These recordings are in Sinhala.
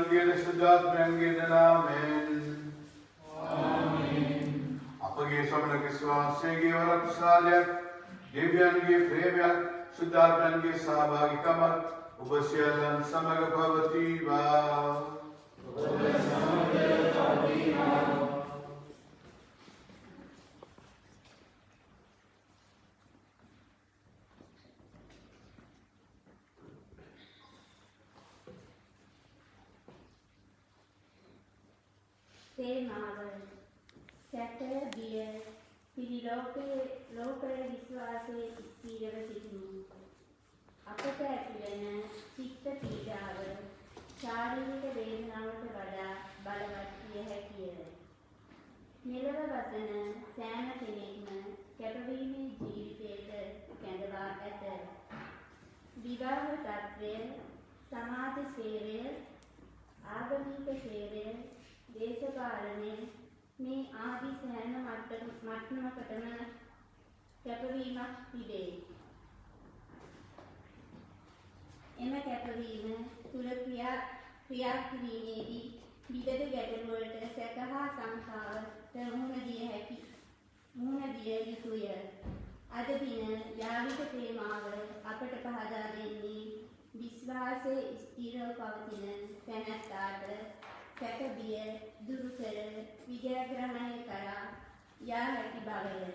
පුත්‍රයන්ගේ සුද්ධාත්මයන්ගේ නාමයෙන් ආමේන්. අපගේ ශ්‍රමණ විශ්වාසයේ වරප්‍රසාදයක් දෙවියන්ගේ ප්‍රේමයක් සුද්ධාත්මයන්ගේ සහභාගීකමක් ඔබ සියල්ලන් සමග පවතිවා. සැට බිය පිළිලෝකයේ විශ්වාසයේ ස්ථිරව සිටිනු. අපට ඇතිවන චිත්ත පීඩාව ශාරීරික වේදනාවට වඩා බලවත් විය හැකිය. මෙලව වසන සෑම කෙනෙක්ම කැපවීමේ ජීවිතයට කැඳවා ඇත. විවාහ තත්ත්වය, සමාජ සේවය, ආගමික සේවය, දේශපාලනය මේ ආදී සෑම මට්ටමකටම කැපවීමක් තිබේ. එම කැපවීම තුළ ක්‍රියා කිරීමේදී විවිධ ගැටලු වලට සැක හා සංකාවට මුහුණ දිය යුතුය. අද දින යාවික තේමාව අපට පහදා දෙන්නේ විශ්වාසයේ ස්ථිරව පවතින තැනැත්තාට සැක බිය දුරු කර විජයග්‍රහණය කරා යා හැකි බවය.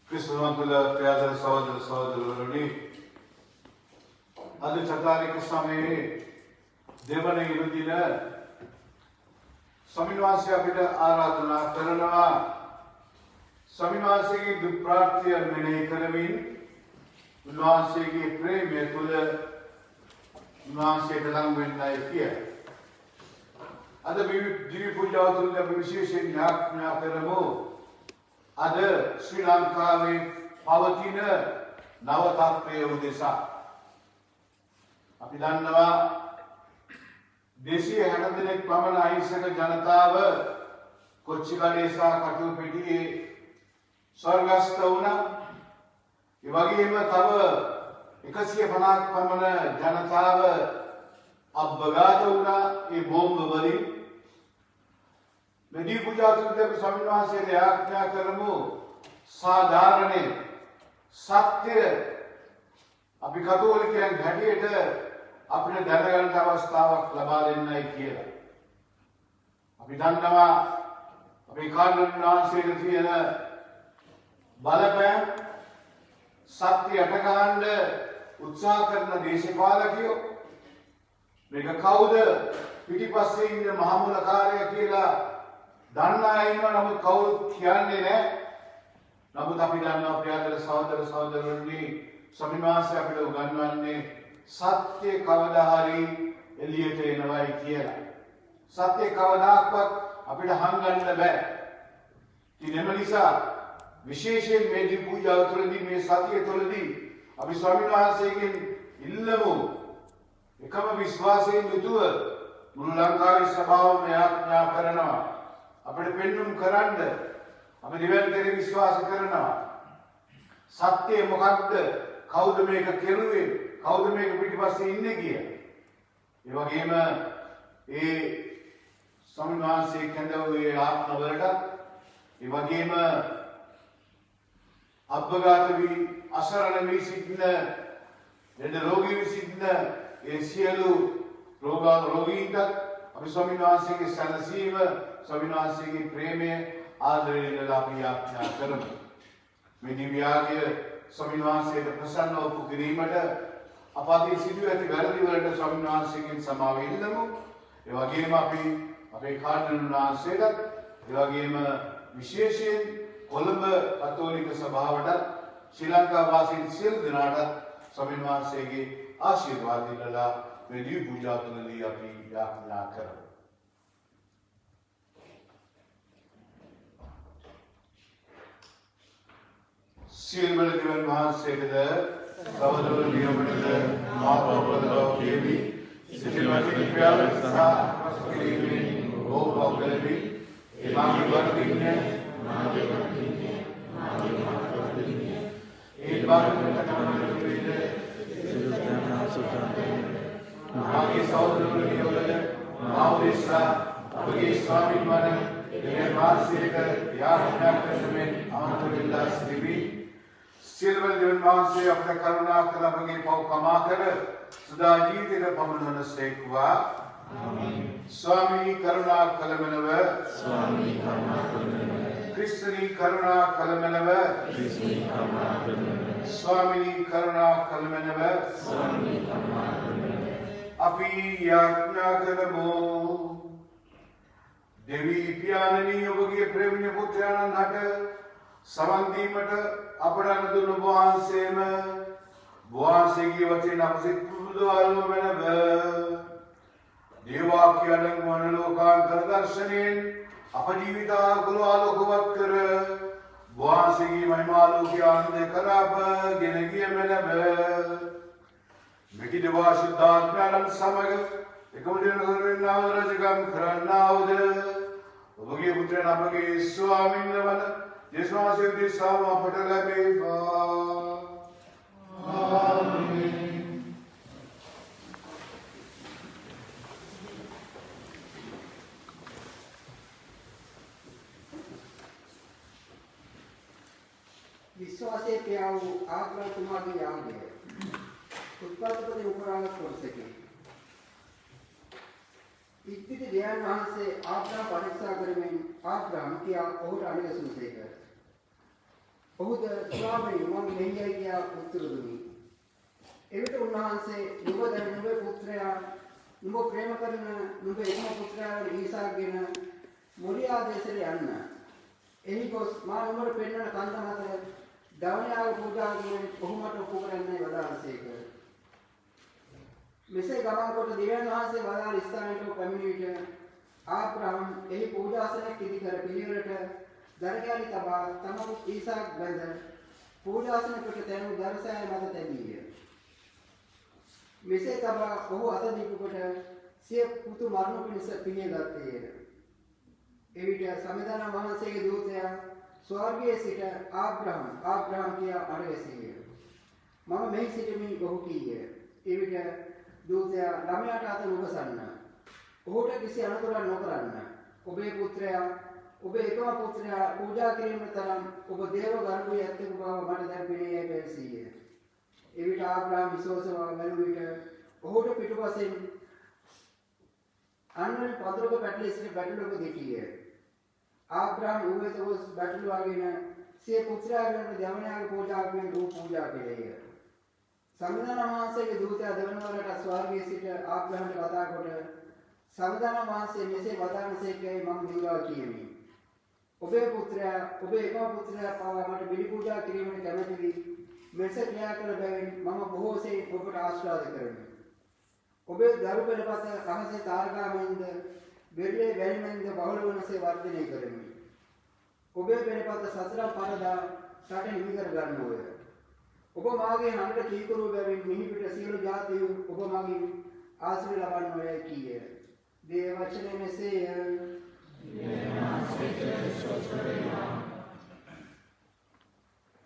ක්‍රිස්තුවන්තුල ප්‍රියතර සහෝදර සහෝදරවරුනි, අද චතුරාර්ය සමයේ දෙවන ඉරුදින ස්වාමීන් අපිට ආරාධනා කරනවා ස්වාමීන් දුක් ප්‍රාර්ථය මෙනෙහි කරමින් උන්වහන්සේගේ ප්‍රේමය තුළ උන්වහන්සේට ලං වෙන්නයි කියලා. අද දිවි පූජාව තුළ අපි විශේෂයෙන් ඥාපනා කරමු. අද ශ්‍රී ලංකාවේ පවතින නව තත්ත්වයේ උදෙසා අපි දන්නවා 260 දෙනෙක් පමණ අහිංසක ජනතාව කොච්චිකඩේ සහ කටුපිටියේ ස්වර්ගස්ථ වුණා. ඒ වගේම තව 150ක් පමණ ජනතාව අබ්බගාත වුණා ඒ බෝම්බ වලින්. මෙදී පූජා තුළ ස්වාමීන් වහන්සේට ආඥා කරමු සාධාරණ සත්‍ය අපි කතෝලිකයන් හැටියට අපිට දැනගන්න අවස්ථාවක් ලබා දෙන්නයි කියලා. අපි දන්නවා අපේ කාර්යනිර්වාහක වහන්සේට තියෙන බලපෑම සත්‍ය අටගහන්න උත්සාහ කරන දේශපාලකයෝ මේක කවුද පිටිපස්සේ ඉන්න මහමුලකාරය කියලා දන්න අය ඉන්නවා. නමුත් කවුරුත් කියන්නේ නැහැ. නමුත් අපි දන්නවා ප්‍රියතර සහෝදර සහෝදරවරුනි, ස්වාමීන් වහන්සේ අපිට උගන්වන්නේ සත්‍ය කවදා හරි එළියට එනවයි කියලා. සත්‍ය කවදාක්වත් අපිට හංගන්න බෑ. ඉතින් නිසා විශේෂයෙන් මේ දී පූජාව තුළදී මේ සතිය තුළදී අපි ස්වාමීන් වහන්සේගෙන් ඉල්ලමු එකම විශ්වාසයෙන් යුතුව මුළු ලංකාවේ සභාවම යාඥා කරනවා අපිට පෙන්눔 කරන්න. අපි නිවැරදිව විශ්වාස කරනවා සත්‍ය මොකක්ද, කවුද මේක කෙරුවේ, කවුද මේක පිටිපස්සේ ඉන්නේ කියලා. ඒ වගේම ඒ ස්වාමීන් වහන්සේ කැඳවුවේ ආත්මවලට, ඒ වගේම අබ්බගාත වී අසරණ වී සිටින ලෙඩ රෝගී වී සිටින ඒ සියලු රෝගීන්ට අපි ස්වාමීන් වහන්සේගේ සැනසීම, ස්වාමීන් වහන්සේගේ ප්‍රේමය, ආදරය ලබා අපි යාඥා කරමු. මේ දිව්‍යාගය ස්වාමීන් වහන්සේට ප්‍රසන්න වූ කිරීමට අපගේ සිදුව ඇති වැරදි වලට ස්වාමීන් වහන්සේගෙන් සමාව ඉල්ලමු. ඒ වගේම අපි අපේ කාර්යනිර්වාහක වහන්සේට, ඒ වගේම විශේෂයෙන් කොළඹ කතෝලික සභාවට, ශ්‍රී ලංකා වාසීන් සියලු දෙනාට ස්වාමීන් වහන්සේගේ ආශිර්වාද දීලා මේ දිව්‍ය පූජා තුළදී අපි යාඥා කරමු. සියලුම දෙවියන් වහන්සේටද සහෝදර නියමනද මාතෘකාව කියවි සිතිමත් ක්‍රියාවෙන් සහ ක්‍රීමේ ඕපෝගලි එමානි වර්ධින්නේ මාදේවර්ධින්නේ ඒ බාහිර කටමන පිළිද සිල්දාන සුතන් මාගේ සහෝදරවරුනි ඔබද මා උදෙසා අපගේ ස්වාමීන් වහන්සේ මාසික යාඥා කරමින් ආමතුල්ලා සිටිවි. සිල්වල් දෙවන් වහන්සේ අපට කරුණා කළ අපගේ පව් කමා කර සදා ජීවිතයට පමුණවන සේක්වා. स्वामी करुणा कलमनव कृष्णी करुणा कलमनव स्वामी करुणा कलमनव अपि याज्ञा करमो देवी पियाननी ඔබගේ ප්‍රේමණීය පුත්‍රයාණන් හට සමන් දීමට අපට අනුදුණු වහන්සේම වහන්සේගේ වචන අපසිත පුදුවල්ම වෙනව देवाक्य अडंगवन लोकांतर दर्शनेन अपजीविताकुल आलोकवत कर वासिगी महिमालोकी आनंद कराप गिनगिय मेनब मिकी देवा शुद्धात्म्यानं समग एकमदिन करनाव रजगम करनावद ඔබගේ පුත්‍රයන් අපගේ ස්වාමීන් වන දේශනාසේ දිසාම අපට ලැබේවා. ආමේන්. विश्वासे प्याऊ आग्रह तुम्हारी याद है उत्पादपति उपराग कर सके इतने ध्यान वहां से आग्रह परीक्षा करने आग्रह किया और आने सुनते कर बहुत स्वामी मन नहीं है क्या पुत्र दुनी एवं उन्हां से युवदर नुबे पुत्रया नुबो प्रेम करना नुबे एक पुत्रया ईसा गिना मुरिया देशरे अन्न एही को मां उमर पेन्न कांदा मात्र दवनिया पूजा गिन बहुमत उपकरण वदासेक मिसे गमन को दिव्यन वहां से वदार स्थान तो कम्युनिटी आब्राहम एही पूजा से किदी कर पिलियरट दरगारी तबा तमु ईसा गंध पूजा से कुछ तेनु दरसाय मत तेलिए मिसे तबा बहु अतदीप කොට සිය පුතු මරණු පිණිස පිළිය ගත්තේය. එවිට සමිදාන මහන්සියගේ දූතයා ස්වර්ගයේ සිට ආබ්‍රහම් කියා අරගෙසිය. මම මෙහි සිටමින් ඔහු කීය. එවිට දූතයා ළමයාට අත උගසන්න. ඔහුට කිසි අනුකරණයක් නොකරන්න. ඔබේ පුත්‍රයා ඔබේ එකම පුත්‍රයා පූජා කිරීමට තරම් ඔබ දේව ගර්භයේ ඇත්තෙකු බව මට දැන් පෙනී පැවසිය. එවිට ආබ්‍රහම් විශ්වාසව වැළු විට ඔහුට පිටුපසින් අන්නර පදරක පැටලී සිට බැටළුවක දෙකිය. ආබ්‍රහම් ඌවෙත ගොස් බැටළුවාගෙන සිය පුත්‍රයාගෙන් දෙවණයාගේ පූජාවෙන් රූප පූජා කෙරෙය. සමිදාන මහන්සියගේ දූතයා දෙවන වරට ස්වර්ගයේ සිට ආබ්‍රහම්ට කතා කොට සමිදාන මහන්සිය මෙසේ වදාළසේකයි මම දිවලා කියමි. ඔබේ පුත්‍රයා ඔබේ එකම පුත්‍රයා පවා මට බිලි පූජා කිරීමට කැමැති වී මෙසේ ක්‍රියා කළ බැවින් මම බොහෝසේ ඔබට ආශිර්වාද කරමි. ඔබේ දරු පෙළපත රහසේ තාරකාවෙන්ද බෙල්ලේ වැලිමෙන්ද බහුල වනසේ වර්ධනය කරමි. ඔබේ පෙළපත සතර පරදා සට නිවි කර ගන්නෝය. ඔබ මාගේ හඬට කීකරු බැවින් මිහි පිට සියලු ජාතියෝ ඔබ මගින් ආශිර්වාද ලබන්නෝය කීය. දේ වචනේ මෙසේය.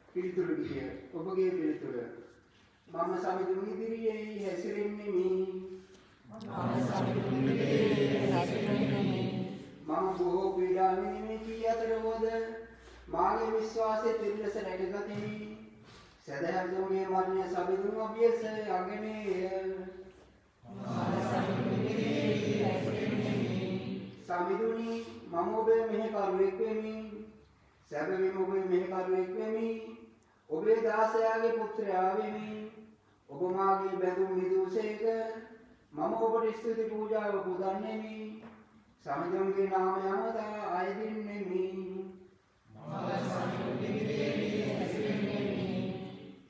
පිළිතුරු ගිය ඔබගේ පිළිතුර මම සමිඳුන් ඉදිරියේ හැසිරෙන්නේ මම බොහෝ පීඩා විඳින්නේ කී අතරවද මාගේ විශ්වාසයේ තිරලස නැගගතිමි. සදහම්ගේ මරණය සමිඳුන් අභියස අගනේ සමිඳුනි මම ඔබේ මෙහෙකරුවෙක් වෙමි. සැබවින්ම ඔබේ මෙහෙකරුවෙක් වෙමි. ඔබේ දාසයාගේ පුත්‍රයා වෙමි. ඔබ මාගේ බැඳුම් මිදුසේක මම ඔබට ස්තුති පූජාව පුදන්නෙමි. සමිඳුන්ගේ නාමය අමතා ආයදින්නෙමි.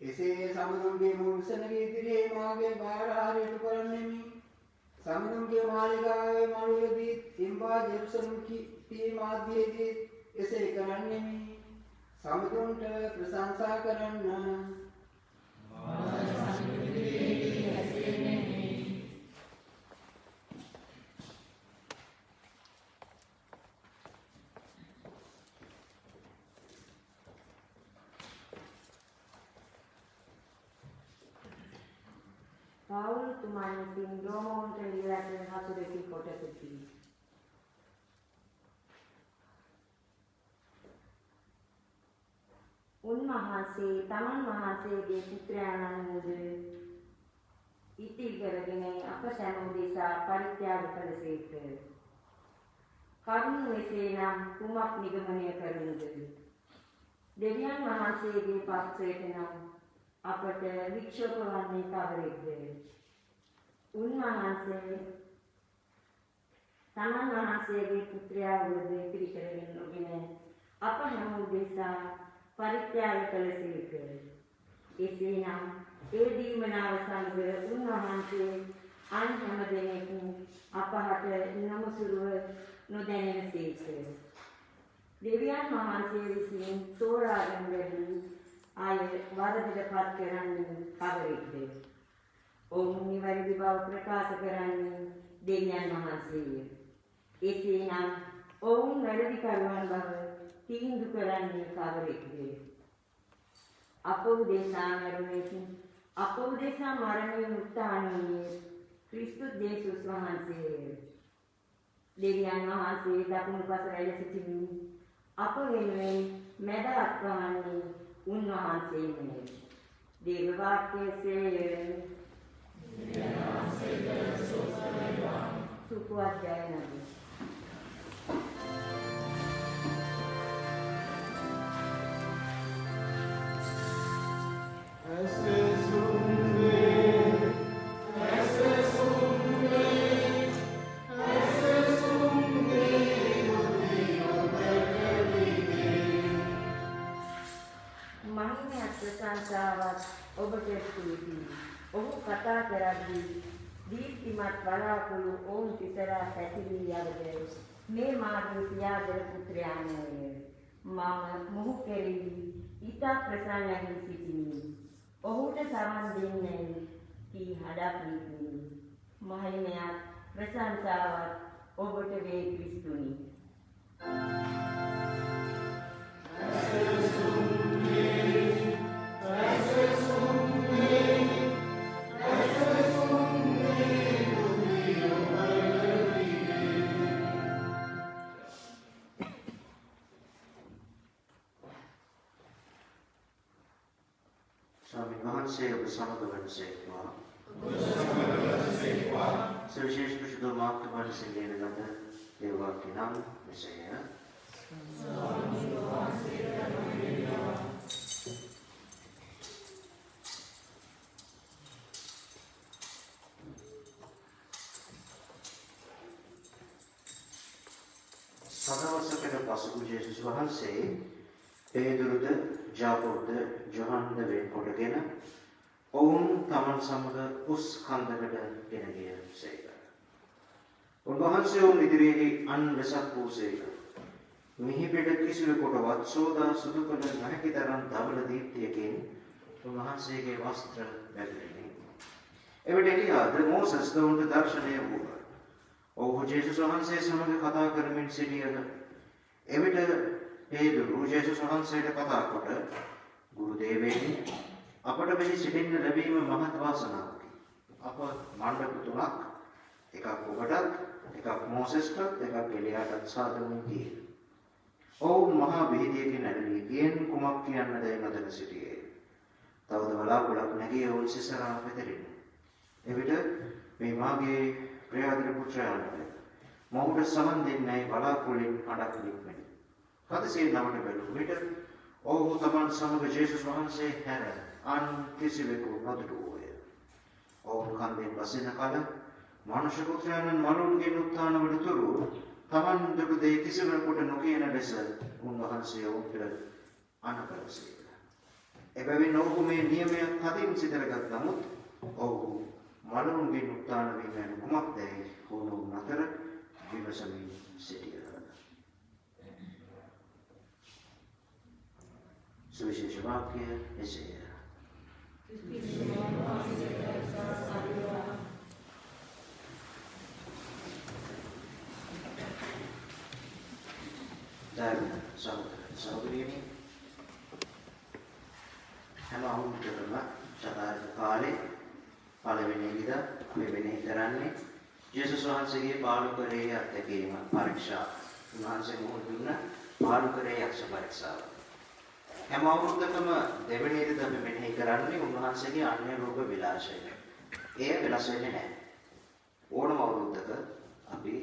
එසේ සමිඳුන්ගේ මුල්සනගේ ඉදිරියේ මාගේ බාරහාරයට කරන්නෙමි. සමිඳුන්ගේ මාලිගාවේ මළුවේදී ඉම්බා ජෙරුසලම් කී මාධ්‍යයේදී එසේ කරන්නෙමි. සමිඳුන්ට ප්‍රශංසා කරන්න පාවුල් තුමන් විසින් රෝමෝන්ට ලියලා දෙන හතුරෙකි කොටසකි. උන්වහන්සේ තමන් වහන්සේගේ පුත්‍රයාණන් වූද ඉතිරි කරගෙන අප සැම උදෙසා පරිත්‍යාග කළසේක. කරුණ මෙසේ නම් කුමක් නිගමනය කරනුද? දෙවියන් වහන්සේගේ පක්ෂයට නම් අපට වික්ෂෝප වන්නේ කවරෙක්ද? උන්වහන්සේ තමන් වහන්සේගේ පුත්‍රයා වූද ඉතිරි කරගෙන අප හැම උදෙසා පරිත්‍යාග කළසේක. එසේනම් ඒ දීමනාව සමග උන්වහන්සේ අන් හැම දෙනෙකු අපහට නමුසුරුව නොදැනෙනසේක. දෙවියන් වහන්සේ විසින් තෝරාගෙන ලැබූ අය වරදට පත් කරන්නේ කවරෙක්ද? ඔවුන් නිවැරදි බව ප්‍රකාශ කරන්නේ දෙවියන් වහන්සේය. එසේනම් ඔවුන් වැරදිකරුවන් බව තීන්දුව කරන්නේ කවරෙක්ද? අප උදෙසා මරුණෙකි. අප උදෙසා මරණයෙන් උත්ථාන වූයේ ක්‍රිස්තුස් දේශුස් වහන්සේය. දෙවියන් වහන්සේ දකුණු පස රැළ සිටිමින් අප වෙනුවෙන් මැදහත් වන්නේ උන්වහන්සේමය. දේව වාක්‍යයේය. සුපුවත් ජයනදී. ප්‍රශංසාවත් ඔබට ස්තුතියි. ඔහු කතා කරද්දී දීප්තිමත් බලාකුළු ඔවුන් සිතලා පැතිරී යවද මේ මාගේ පියාදර පුත්‍රයාණෝය. මම මොහු කෙරෙහි ඉතා ප්‍රසන්නව සිටිමි. ඔහුට සමන් දෙන්නේ කී හඩක් නිතිමි. මහිමයක් ප්‍රශංසාවත් ඔබට වේ ක්‍රිස්තුනි. ස්වාමීන් වහන්සේ ඔබ සමග වනසේක්වා. සවිශේෂ විශුද්ධ මාර්ග වහන්සේ ලියන ලද දේවවාක්‍ය නම් මෙසේය. සදවසකට පසු ජේසුස් වහන්සේ පේදුරුද ජාකෝබ්ද යොහන්ද වෙන්කොටගෙන ඔවුන් තමන් සමග උස් කන්දකට ගෙන ගියසේක. උන්වහන්සේ ඔවුන් ඉදිරියේ අන් වෙසක් වූසේක. මිහි පෙඩ කිසිවෙකුටවත් සෝදා සුදු කළ නොහැකි තරම් ධවල දීප්තියකින් උන්වහන්සේගේ වස්ත්‍ර වැළඳිනි. එවිට එලියාද මෝසස් දවුන්ට දර්ශනය වූහ. ඔහු ජේසුස් වහන්සේ සමග කතා කරමින් සිටියහ. එවිට පේදුරු ජේසුස් වහන්සේට කතා කොට ගුරු දේවයනි අපට මෙහි සිටින්න ලැබීම මහත් වාසනාවකි. අප මණ්ඩප තුනක් එකක් ඔබටත් එකක් මෝසෙස්ටත් එකක් එලියාටත් සාදමින් ගියේ. ඔවුන් මහා බිහිදියකින් ඇලී ගියෙන් කුමක් කියන්නදැයි නොදැන සිටියේ. තවද වලාකුළක් නැගී ඔවුන් සිසරා පැතිරිණි. එවිට මේ මාගේ ප්‍රියාදර පුත්‍රයාණන් මොහුට සමන් දෙන්නයි වලාකුළින් හඬක් නික්මෙනි. හදිසියේ නමට බැලූ විට ඔහු තමන් සමග ජේසුස් වහන්සේ හැර අන් කිසිවෙකු නොදුටුවෝය. ඔවුන් කන්දෙන් බසින කල මනුෂ්‍ය පුත්‍රයාණන් මලුන්ගෙන් උත්ථාන වනතුරු තමන් දුටු දේ කිසිවෙකුට නොකියන ලෙස උන්වහන්සේ ඔවුන්ට අනකලසේක. එබැවින් ඔහු මේ නියමයක් තදින් සිතරගත් නමුත් ඔහු මලුන්ගෙන් උත්ථාන වීම යන කුමක්දැයි ඔවුන් අතර විමසමින් සිටියහ. सुविशेष वाक्य ऐसे है। සහෝදරියනි හැම අවුරුද්දකම සදාරික කාලේ පළවෙනි ඉරිදා ජේසුස් වහන්සේගේ පාළුකරේ අත්දැකීම පරීක්ෂා. උන්වහන්සේ මුහුණ දුන්න පාළුකරේ යක්ෂ පරීක්ෂාව. හැම අවුරුද්දකම දෙවෙනි ඉරිදා අපි මෙනෙහි කරන්නේ උන්වහන්සේගේ අන්‍ය රූප විලාසය. එය වෙනස් වෙන්නේ නැහැ. ඕනම අවුරුද්දක අපි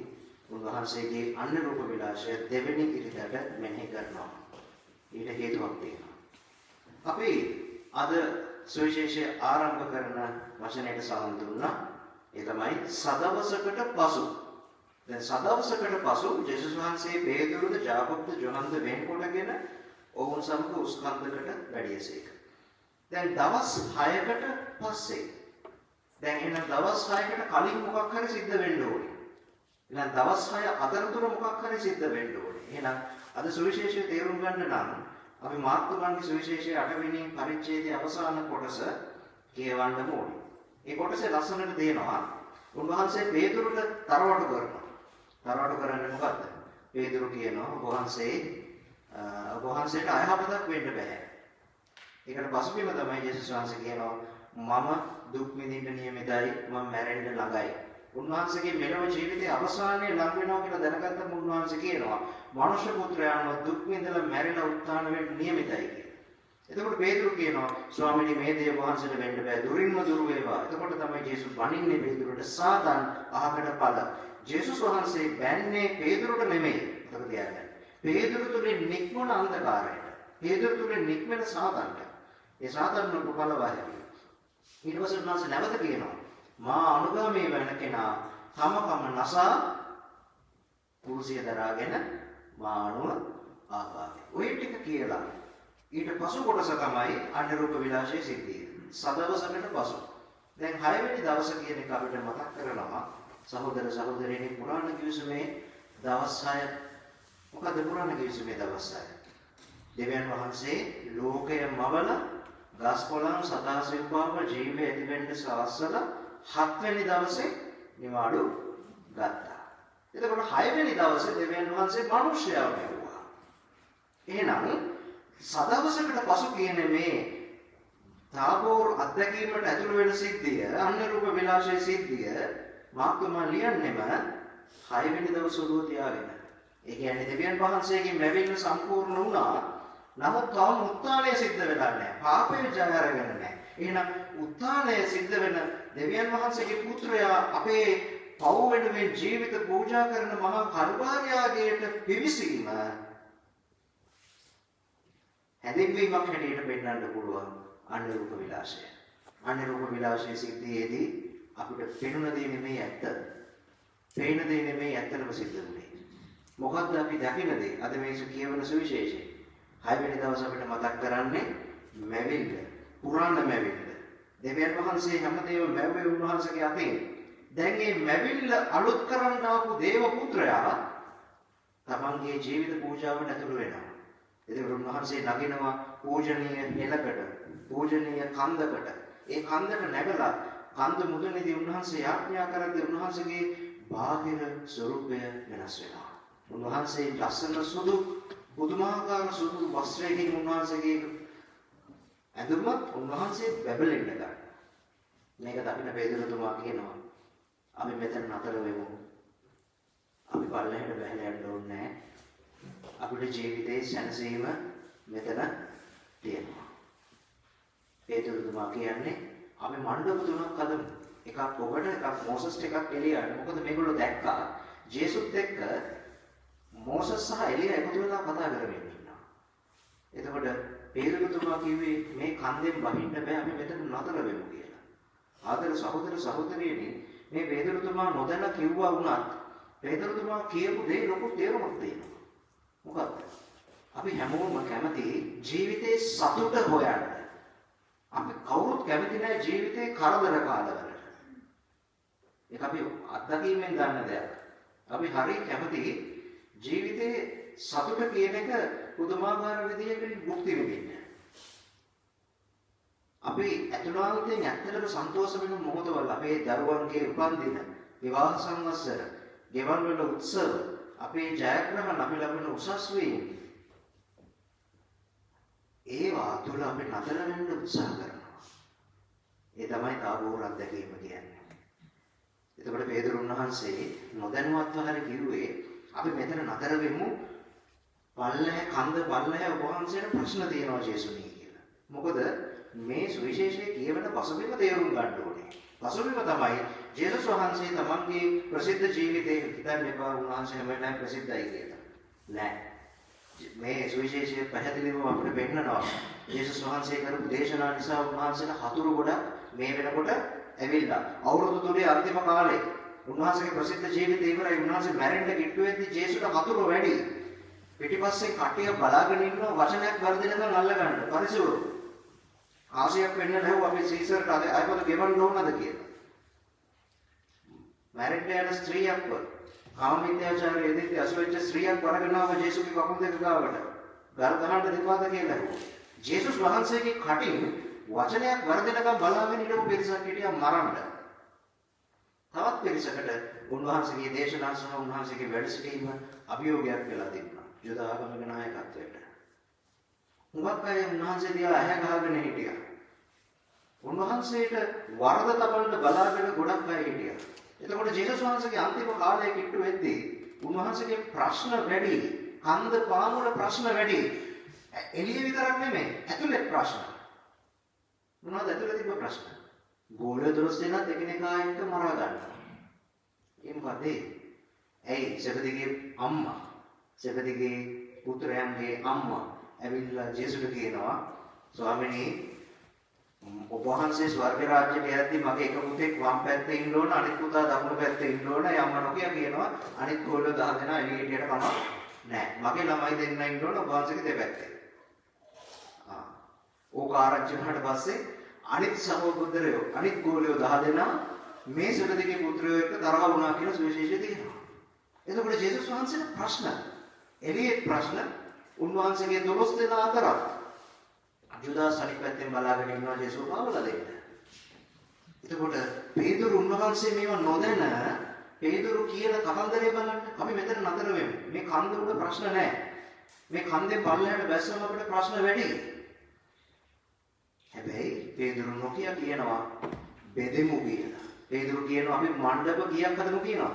උන්වහන්සේගේ අන්‍ය රූප විලාසය දෙවෙනි ඉරිදාට මෙනෙහි කරනවා. ඊට හේතුවක් තියෙනවා. අපි අද සුවිශේෂය ආරම්භ කරන වචනයට සමන් දුන්නා. ඒ තමයි සදවසකට පසු. දැන් සදවසකට පසු ජේසුස් වහන්සේ පේතුරුද ජාකොබ්ද යොහන්ද වෙන්කොටගෙන ඔවුන් සමග උස්කන්ධකට වැඩියසේක. දැන් දවස් 6කට පස්සේ. දැන් එන දවස් 6කට කලින් මොකක් හරි සිද්ධ වෙන්න ඕනේ. එහෙනම් දවස් 6 අතරතුර මොකක් හරි සිද්ධ වෙන්න ඕනේ. එහෙනම් අද සුවිශේෂය තේරුම් ගන්න නම් අපි මාර්කෝගේ සුවිශේෂයේ 8 වෙනි පරිච්ඡේදයේ අවසාන කොටස කියවන්න ඕනේ. ඒ කොටසේ ලස්සනට දෙනවා උන්වහන්සේ පේතුරුට තරවටු කරනවා. තරවටු කරන්නේ මොකද්ද? පේතුරු කියනවා ඔබ වහන්සේට අයහපතක් වෙන්න බෑ. ඒකට පසුබිම තමයි ජේසුස් වහන්සේ කියනවා මම දුක් විඳින්න නියමිතයි, මම මැරෙන්න ළඟයි. උන්වහන්සේගේ මෙලොව ජීවිතයේ අවසානයේ ලඟ වෙනවා කියලා දැනගත්තම උන්වහන්සේ කියනවා මනුෂ්‍ය පුත්‍රයාම දුක් විඳලා මැරෙලා උත්ථාන වෙන්න නියමිතයි කියලා. එතකොට පේතුරු කියනවා ස්වාමීනි මේ දේ වහන්සේට වෙන්න බෑ, දුරින්ම දුර වේවා. එතකොට තමයි ජේසුස් වණින්නේ පේතුරුට සාතන් අහකට පළ. ජේසුස් වහන්සේ බැන්නේ පේතුරුට නෙමෙයි. ඒක තියාගන්න. පේතුරු තුලින් නික්මන අන්ධකාරයට. පේතුරු තුලින් නික්මන සාතන්ට. ඒ සාතන්ව ප්‍රබලවයි. ඊට පස්සේ උන්වහන්සේ නැවත කියනවා මා අනුගාමී වෙන කෙනා තමකම නසා කුරුසිය දරාගෙන මා අනුව ආවාගේ. ඔය ටික කියලා ඊට පසු කොටස තමයි අන්‍ය රූප විලාසයේ සිද්ධිය. සදවසකට පසු. දැන් 6 වෙනි දවස කියන එක අපිට මතක් කරනවා සහෝදර සහෝදරියනි පුරාණ කිවිසුමේ දවස් 6. මොකද පුරාණ කිවිසුමේ දවස් 6? දෙවියන් වහන්සේ ලෝකය මවල ගස් කොළන් සතා සිව්පාව ජීවය ඇතිවෙන්න සලස්සලා 7 වෙනි දවසේ නිවාඩු ගත්තා. එතකොට 6 වෙනි දවසේ දෙවියන් වහන්සේ මිනිස්යාව ලැබුවා. එහෙනම් සදවසකට පසු කියන්නේ මේ තාබෝර් අත්දැකීමට ඇතුළු වෙන සිද්ධිය, අන්‍ය රූප විලාසයේ සිද්ධිය මාක්තුමා ලියන්නෙම 6 වෙනි දවස උදේ තියාගෙන. ඒ කියන්නේ දෙවියන් වහන්සේගේ මැවෙන්න සම්පූර්ණ වුණා. නමුත් තාම උත්ථානය සිද්ධ වෙලා නැහැ. පාපය ජය අරගෙන නැහැ. එහෙනම් උත්ථානය සිද්ධ වෙන දෙවියන් වහන්සේගේ පුත්‍රයා අපේ පව් වෙනුවෙන් ජීවිත පූජා කරන මහා කල්වාරියාගේට පිවිසීම හැඳින්වීමක් හැටියට පෙන්වන්න පුළුවන් අන්‍ය රූප විලාසය. අන්‍ය රූප විලාසයේ සිද්ධියේදී අපිට පෙනුන දේ නෙමෙයි ඇත්ත. පේන දේ නෙමෙයි ඇත්තටම සිද්ධ වෙන්නේ. මොකද්ද අපි දකින දේ? අද මේ කියවන සුවිශේෂය. 6 වෙනි දවස අපිට මතක් කරන්නේ මැවිල්ල. පුරාණ මැවිල්ල. දෙවියන් වහන්සේ හැමදේම මැව්වේ උන්වහන්සේගේ අතින්. දැන් මේ මැවිල්ල අලුත් කරන්න ආපු දේව පුත්‍රයා තමන්ගේ ජීවිත පූජාවට ඇතුළු වෙනවා. එතකොට උන්වහන්සේ නගිනවා පූජනීය නෙලකට, පූජනීය කන්දකට. ඒ කන්දට නැගලා කන්ද මුදුනේදී උන්වහන්සේ යාඥා කරද්දී උන්වහන්සේගේ බාහිර ස්වරූපය වෙනස් වෙනවා. උන්වහන්සේ ලස්සන සුදු බුදුමාහාකාර සුදු වස්ත්‍රයකින් උන්වහන්සේගේ ඇඳුමත් උන්වහන්සේ බැබලෙන්න ගන්නවා. මේක දකින්න පේතුරුතුමා කියනවා අපි මෙතන නතර වෙමු. අපි පල්ලෙහාට බැහැලා යන්න ඕනේ නැහැ. අපේ ජීවිතයේ සැනසීම මෙතන තියෙනවා. පේතුරුතුමා කියන්නේ අපි මණ්ඩප තුනක් හදමු. එකක් ඔබට, එකක් මොසස්ට, එකක් එලියාට. මොකද මේගොල්ලෝ දැක්කා ජේසුත් එක්ක මොසස් සහ එලියා එකතු වෙලා කතා කරමින් ඉන්නවා. එතකොට පේතුරුතුමා කිව්වේ මේ කන්දෙන් බහින්න බෑ, අපි මෙතන නතර වෙමු කියලා. ආදර සහෝදර සහෝදරියනි, මේ පේතුරුතුමා නොදැන කිව්වා වුණත් පේතුරුතුමා කියපු දේ ලොකු තේරුමක් තියෙනවා. මොකක්ද? අපි හැමෝම කැමති ජීවිතේ සතුට හොයන්න. අපි කවුරුත් කැමති නැහැ ජීවිතේ කරදර කාලවලට. ඒක අපි අත්දැකීමෙන් ගන්න දෙයක්. අපි හරිය කැමති ජීවිතේ සතුට කියන එක පුදුමාකාර විදිහකට භුක්ති විඳින්න. අපි ඇතුළාන්තයෙන් ඇත්තටම සන්තෝෂ වෙන මොහොතවල අපේ දරුවන්ගේ උපන්දින, විවාහ සංවත්සර, ගෙවල් වල උත්සව, අපේ ජයග්‍රහණ, අපි ලබන උසස් වීම, ඒවා තුළ අපි නතර වෙන්න උත්සාහ කරනවා. ඒ තමයි තාබෝර අත්දැකීම කියන්නේ. එතකොට පේදුරුන් වහන්සේ නොදැනුවත්ව හරි කිව්වේ අපි මෙතන නතර වෙමු. පල්ලෙහා කන්ද පල්ලෙහා ඔබ වහන්සේට ප්‍රශ්න තියෙනවා ජේසුනි කියලා. මොකද මේ සුවිශේෂයේ කියවන පසුබිම තේරුම් ගන්න ඕනේ. පසුබිම තමයි ජේසුස් වහන්සේ තමන්ගේ ප්‍රසිද්ධ ජීවිතේ හිතන්න එපා උන්වහන්සේ හැම වෙලාවෙම ප්‍රසිද්ධයි කියලා. නෑ. මේ සුවිශේෂයේ පැහැදිලිවම අපිට පෙන්නනවා. ජේසුස් වහන්සේ කරපු දේශනා නිසා උන්වහන්සේලා හතුරු ගොඩක් මේ වෙනකොට ඇවිල්ලා. අවුරුදු 3 අන්තිම කාලේ උන්වහන්සේගේ ප්‍රසිද්ධ ජීවිතය ඉවරයි. උන්වහන්සේ මැරෙන්න කිට්ටු වෙද්දි ජේසුට හතුරු වැඩි. පිටිපස්සෙන් කට්ටිය බලාගෙන ඉන්න වචනයක් වර්ධනකම් අල්ල ගන්න. පරිසවරු. ආශයක් වෙන්න නැව අපි සීසර්ට ආයපොත ගෙවන්න ඕනද කියලා. මැරෙන්න යන ස්ත්‍රියක් කාමීත්‍යාචාරය එදිට අසුවෙච්ච ස්ත්‍රියක් වරගෙන ආව ජේසුගේ කකුල් දෙක ගාවට. ගල් ගහන්න දෙපාද කියලා. ජේසුස් වහන්සේගේ කටින් වචනයක් වර්ධනකම් බලාගෙන ඉන්න පිරිසක් හිටියා මරන්න. තවත් පිරිසකට උන්වහන්සේගේ දේශනා සහ උන්වහන්සේගේ වැඩසිටීම අභියෝගයක් වෙලා තිබුණා. යුද ආගමික නායකත්වයට. උඹක් අය උන්වහන්සේ දිහා ඇහැ ගහගෙන හිටියා. උන්වහන්සේට වරද තබන්න බලාගෙන ගොඩක් අය හිටියා. එතකොට ජේසුස් වහන්සේගේ අන්තිම කාලයේ කිට්ටු වෙද්දී උන්වහන්සේගේ ප්‍රශ්න වැඩි. කන්ද පාමුල ප්‍රශ්න වැඩි. එළිය විතරක් නෙමෙයි ඇතුළේ ප්‍රශ්න. මොනවද ඇතුළේ තිබ්බ ප්‍රශ්න? ගෝලය 12 දෙනාත් එකිනෙකා එක්ක මරා ගන්නවා. ඒ මොකද? ඇයි සෙබදේගේ අම්මා සෙබදේගේ පුත්‍රයන්ගේ අම්මා ඇවිල්ලා ජේසුට කියනවා ස්වාමීනි ඔබ වහන්සේ ස්වර්ග රාජ්‍යයට යද්දී මගේ එක පුතෙක් වම් පැත්තේ ඉන්න ඕන අනිත් පුතා දකුණු පැත්තේ ඉන්න ඕන. ඒ අම්මා නොකිය කියනවා අනිත් ගෝලය 10 දෙනා එළියට කමක් නැහැ. මගේ ළමයි දෙන්න ඉන්න ඕන ඔබ වහන්සේගේ දෙපැත්තේ. ඕක ආරංචි වුණාට පස්සේ අනිත් සහෝදරයෝ අනිත් ගෝලියෝ 10 දෙනා මේ සෙබදේගේ පුත්‍රයෝ එක්ක තරහ වුණා කියලා සුවිශේෂය තියෙනවා. එතකොට ජේසුස් වහන්සේට ප්‍රශ්න එළියේ ප්‍රශ්න උන්වහන්සේගේ 12 දෙනා අතරත් ජුදාස් අනිත් පැත්තෙන් බලාගෙන ඉන්නවා ජේසුස් පාවලා දෙන්න. එතකොට පේදුරු උන්වහන්සේ මේව නොදැන පේදුරු කියන කතන්දරය බලන්න අපි මෙතන නතර වෙමු. මේ කන්ද උඩ ප්‍රශ්න නැහැ. මේ කන්දේ පල්ලෙහාට බැස්සම අපිට ප්‍රශ්න වැඩි. හැබැයි පේදුරු නොකිය කියනවා බෙදෙමු කියලා. පේදුරු කියනවා අපි මණ්ඩප කීයක් හදමු කියනවා.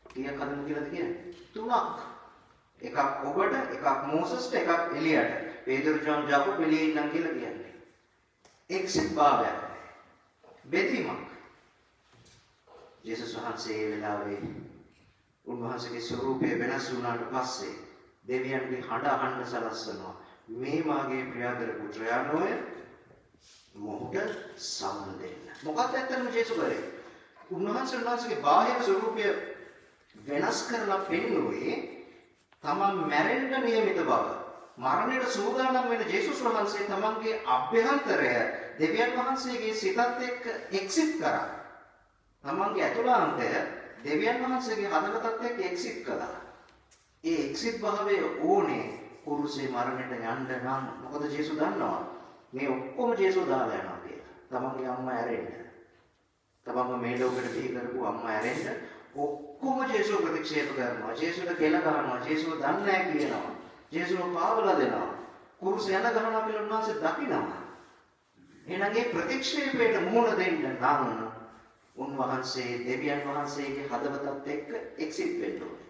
කීයක් හදමු කියලාද කියන්නේ? 3ක්. එකක් ඔබට, එකක් මෝසස්ට, එකක් එලියට. පේදුරු ජෝන් ජාකෝබ් එළියේ ඉන්නම් කියලා කියන්නේ. එක්සිට් භාවයක්. බෙදීමක්. ජේසුස් වහන්සේ ඒ වෙලාවේ උන්වහන්සේගේ ස්වරූපය වෙනස් වුණාට පස්සේ දෙවියන්ගේ හඬ අහන්න සලස්වනවා. මේ මාගේ ප්‍රියතර පුත්‍රයා නොවේ මොහුට සමන් දෙන්න. මොකක්ද ඇත්තටම ජේසුස් කරේ? උන්වහන්සේගේ බාහිර ස්වරූපය වෙනස් කරලා පෙන්නුවේ තමන් මැරෙන්න නියමිත බව. මරණයට සූදානම් වෙන ජේසුස් වහන්සේ තමන්ගේ අභ්‍යන්තරය දෙවියන් වහන්සේගේ සිතත් එක්ක එක්සිට් කරා. තමන්ගේ ඇතුළාන්තය දෙවියන් වහන්සේගේ හදවතත් එක්ක එක්සිට් කළා. ඒ එක්සිට් භාවය ඕනේ කුරුසේ මරණයට යන්න නම්. මොකද ජේසුස් දන්නවා මේ ඔක්කොම ජේසුස් දාලා යනවා කියලා. තමන්ගේ අම්මා ඇරෙන්න. තමන්ව මේ ලෝකෙට බිහි කරපු අම්මා ඇරෙන්න ඔක්කොම ජේසුස් ප්‍රතික්ෂේප කරනවා. ජේසුස්ට කෙල ගහනවා. ජේසුස් දන්නේ නැහැ කියනවා. ජේසුස් පාවලා දෙනවා. කුරුසේ යන ගහනවා කියලා උන්වහන්සේ දකිනවා. එහෙනම් ඒ ප්‍රතික්ෂේපයට මුහුණ දෙන්න නම් උන්වහන්සේ දෙවියන් වහන්සේගේ හදවතත් එක්ක එක්සිට් වෙන්න ඕනේ.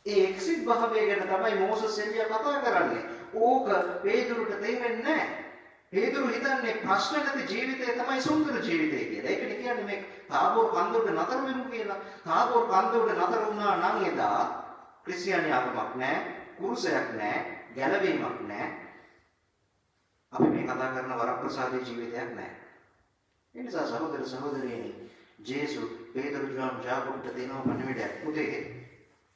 ඒ එක්සිට් භාවය ගැන තමයි මෝසස් එළිය කතා කරන්නේ. ඕක පේදුරුට තේරෙන්නේ නැහැ. පේදුරු හිතන්නේ ප්‍රශ්න නැති ජීවිතය තමයි සුන්දර ජීවිතය කියලා. ඒකනේ කියන්නේ මේ තාබෝර් කන්ද උඩ නතර වෙමු කියලා. තාබෝර් කන්ද උඩ නතර වුණා නම් එදා ක්‍රිස්තියානි ආගමක් නැහැ, කුරුසයක් නැහැ, ගැලවීමක් නැහැ. අපි මේ කතා කරන වරප්‍රසාදයේ ජීවිතයක් නැහැ. ඒ නිසා සහෝදර සහෝදරියනි ජේසුස් පේදුරු ජෝන් ජාකෝබ්ට දෙනවා පණිවිඩයක්. පුතේ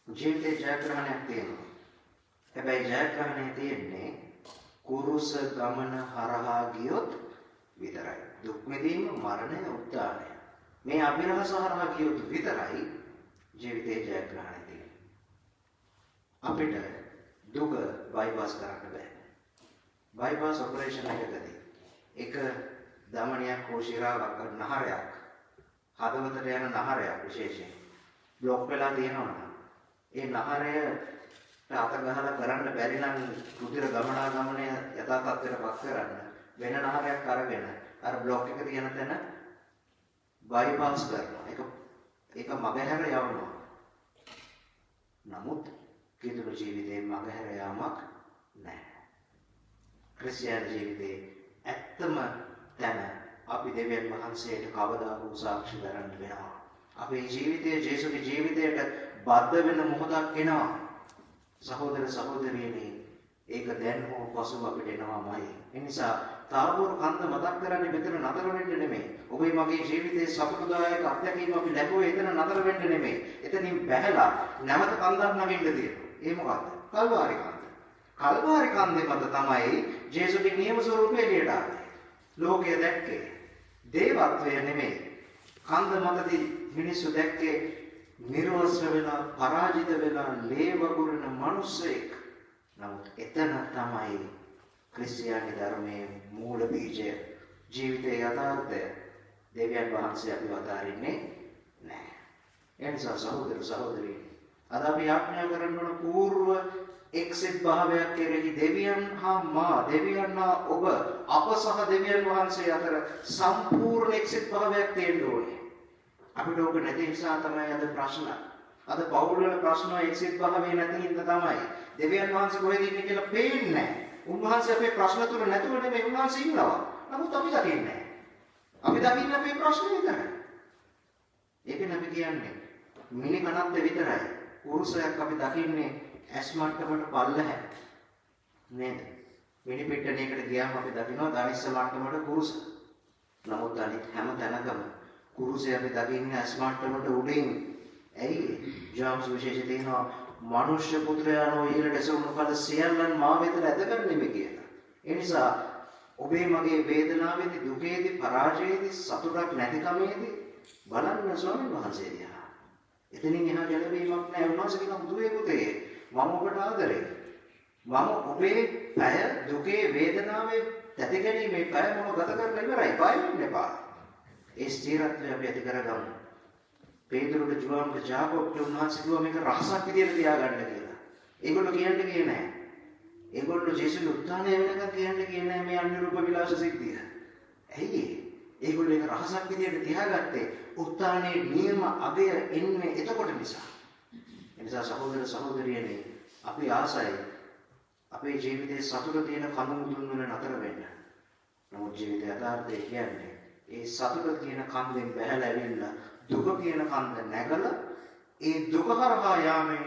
ජීවිතේ ජයග්‍රහණයක් තියෙනවා. හැබැයි ජයග්‍රහණය තියෙන්නේ කුරුස ගමන හරහා ගියොත් විතරයි. දුක් විඳීම, මරණය, උත්ථානය. මේ අභිරහස හරහා ගියොත් විතරයි ජීවිතේ ජයග්‍රහණය තියෙන්නේ. අපිට දුක බයිපාස් කරන්න බෑ. බයිපාස් ඔපරේෂන් එකකදී එක දමනියක් හෝ ශිරාවක් නහරයක් හදවතට යන නහරයක් විශේෂයෙන් බ්ලොක් වෙලා තියෙනවා. ඒ නහරය අත ගහලා කරන්න බැරි නම් රුධිර ගමනාගමනය යථා තත්ත්වයටපත් කරන්න වෙන නහරයක් අරගෙන අර බ්ලොක් එක තියෙන තැන බයිපාස් කරනවා. ඒක ඒක මගහැර යවනවා. නමුත් කිතුණු ජීවිතේ මගහැර යාමක් නැහැ. ක්‍රිස්තියානි ජීවිතේ ඇත්තම තැන අපි දෙවියන් වහන්සේට කවදා හෝ සාක්ෂි දරන්න වෙනවා. අපේ ජීවිතයේ ජේසුගේ ජීවිතයට බද්ධ වෙන මොහොතක් එනවා. සහෝදර සහෝදරියනි, ඒක දැන් හෝ පසුව අපිට එනවාමයි. ඒ නිසා තාබෝර කන්ද මතක් කරන්නේ මෙතන නතර වෙන්න නෙමෙයි. ඔබේ මගේ ජීවිතයේ සතුටුදායක අත්දැකීම අපි ලැබුවේ එතන නතර වෙන්න නෙමෙයි. එතනින් බැහැලා නැවත කන්දක් නගින්න තියෙනවා. ඒ මොකක්ද? කල්වාරි කන්ද. කල්වාරි කන්දේ මත තමයි ජේසුගේ නියම ස්වරූපය එළියට ආවේ. ලෝකය දැක්කේ දේවත්වය නෙමෙයි. කන්ද මතදී මිනිස්සු දැක්කේ නිර්වස්ත්‍ර වෙලා පරාජිත වෙලා ලේ වගුරන මිනිසෙක්. නමුත් එතන තමයි ක්‍රිස්තියානි ධර්මයේ මූල බීජය, ජීවිතයේ යථාර්ථය. දෙවියන් වහන්සේ අපිව අතාරින්නේ නැහැ. ඒ නිසා සහෝදර සහෝදරියනි, අද අපි ආඥා කරන පූර්ව එක්සෙත් භාවයක් කෙරෙහි දෙවියන් හා ඔබ අප සහ දෙවියන් වහන්සේ අතර සම්පූර්ණ එක්සෙත් භාවයක් තියෙන්න ඕනේ. අපිට ඕක නැති නිසා තමයි අද ප්‍රශ්න. අද පෞල් වල ප්‍රශ්න එක්සෙත් භාවයේ නැති හින්දා තමයි. දෙවියන් වහන්සේ කොහෙද ඉන්නේ කියලා පේන්නේ නැහැ. උන්වහන්සේ අපේ ප්‍රශ්න තුල නැතුව නෙමෙයි උන්වහන්සේ ඉන්නවා. නමුත් අපි දකින්නේ නැහැ. අපි දකින්නේ අපේ ප්‍රශ්න විතරයි. ඒකනේ අපි කියන්නේ මිනි කනත් විතරයි. පුරුෂයෙක් අපි දකින්නේ ඇස් මට්ටමට පල්ලහැ. නේද? මිනි පිටණයකට ගියාම අපි දකිනවා ධනිස්ස මට්ටමට කුරුස. නමුත් අනිත් හැම තැනකම කුරුසය අපි දකින්නේ ඇස් මට්ටමට උඩින්. ඇයි? ජාම්ස් විශේෂ තියෙනවා මනුෂ්‍ය පුත්‍රයාණෝ ඊළඟ ඇසුණු කල සියල්ලන් මා වෙත ඇදගන්නෙමි කියලා. ඒ නිසා ඔබේ මගේ වේදනාවේදී, දුකේදී, පරාජයේදී, සතුටක් නැතිකමේදී බලන්න ස්වාමීන් වහන්සේ දිහා. එතනින් එහා ගැලවීමක් නැහැ. උන්වහන්සේ කියනවා දුවේ පුතේ මම ඔබට ආදරේ. මම ඔබේ පැය දුකේ වේදනාවේ තැතිගැනීමේ පැය මම ගත කරලා ඉවරයි. බය වෙන්න එපා. ඒ ස්ථිරත්වය අපි ඇති කරගමු. පේතුරුට ජුවාන්ට ජාකෝබ්ට උන්වහන්සේ කිව්වා මේක රහසක් විදියට තියාගන්න කියලා. ඒගොල්ලෝ කියන්නේ නැහැ. ඒගොල්ලෝ ජේසුස් උත්ථානය වෙනකන් කියන්නේ නැහැ මේ අනුරූප විලාස සිද්ධිය. ඇයි? ඒගොල්ලෝ ඒක රහසක් විදියට තියාගත්තේ උත්ථානයේ නියම අගය එන්නේ එතකොට නිසා. ඒ නිසා සහෝදර සහෝදරියනි, අපි ආසයි අපේ ජීවිතයේ සතුට තියෙන කඳු මුදුන් වල නතර වෙන්න. නමුත් ජීවිතය යථාර්ථය කියන්නේ ඒ සතුට කියන කන්දෙන් බැහැලා ඇවිල්ලා දුක කියන කන්ද නැගලා ඒ දුක හරහා යාමේ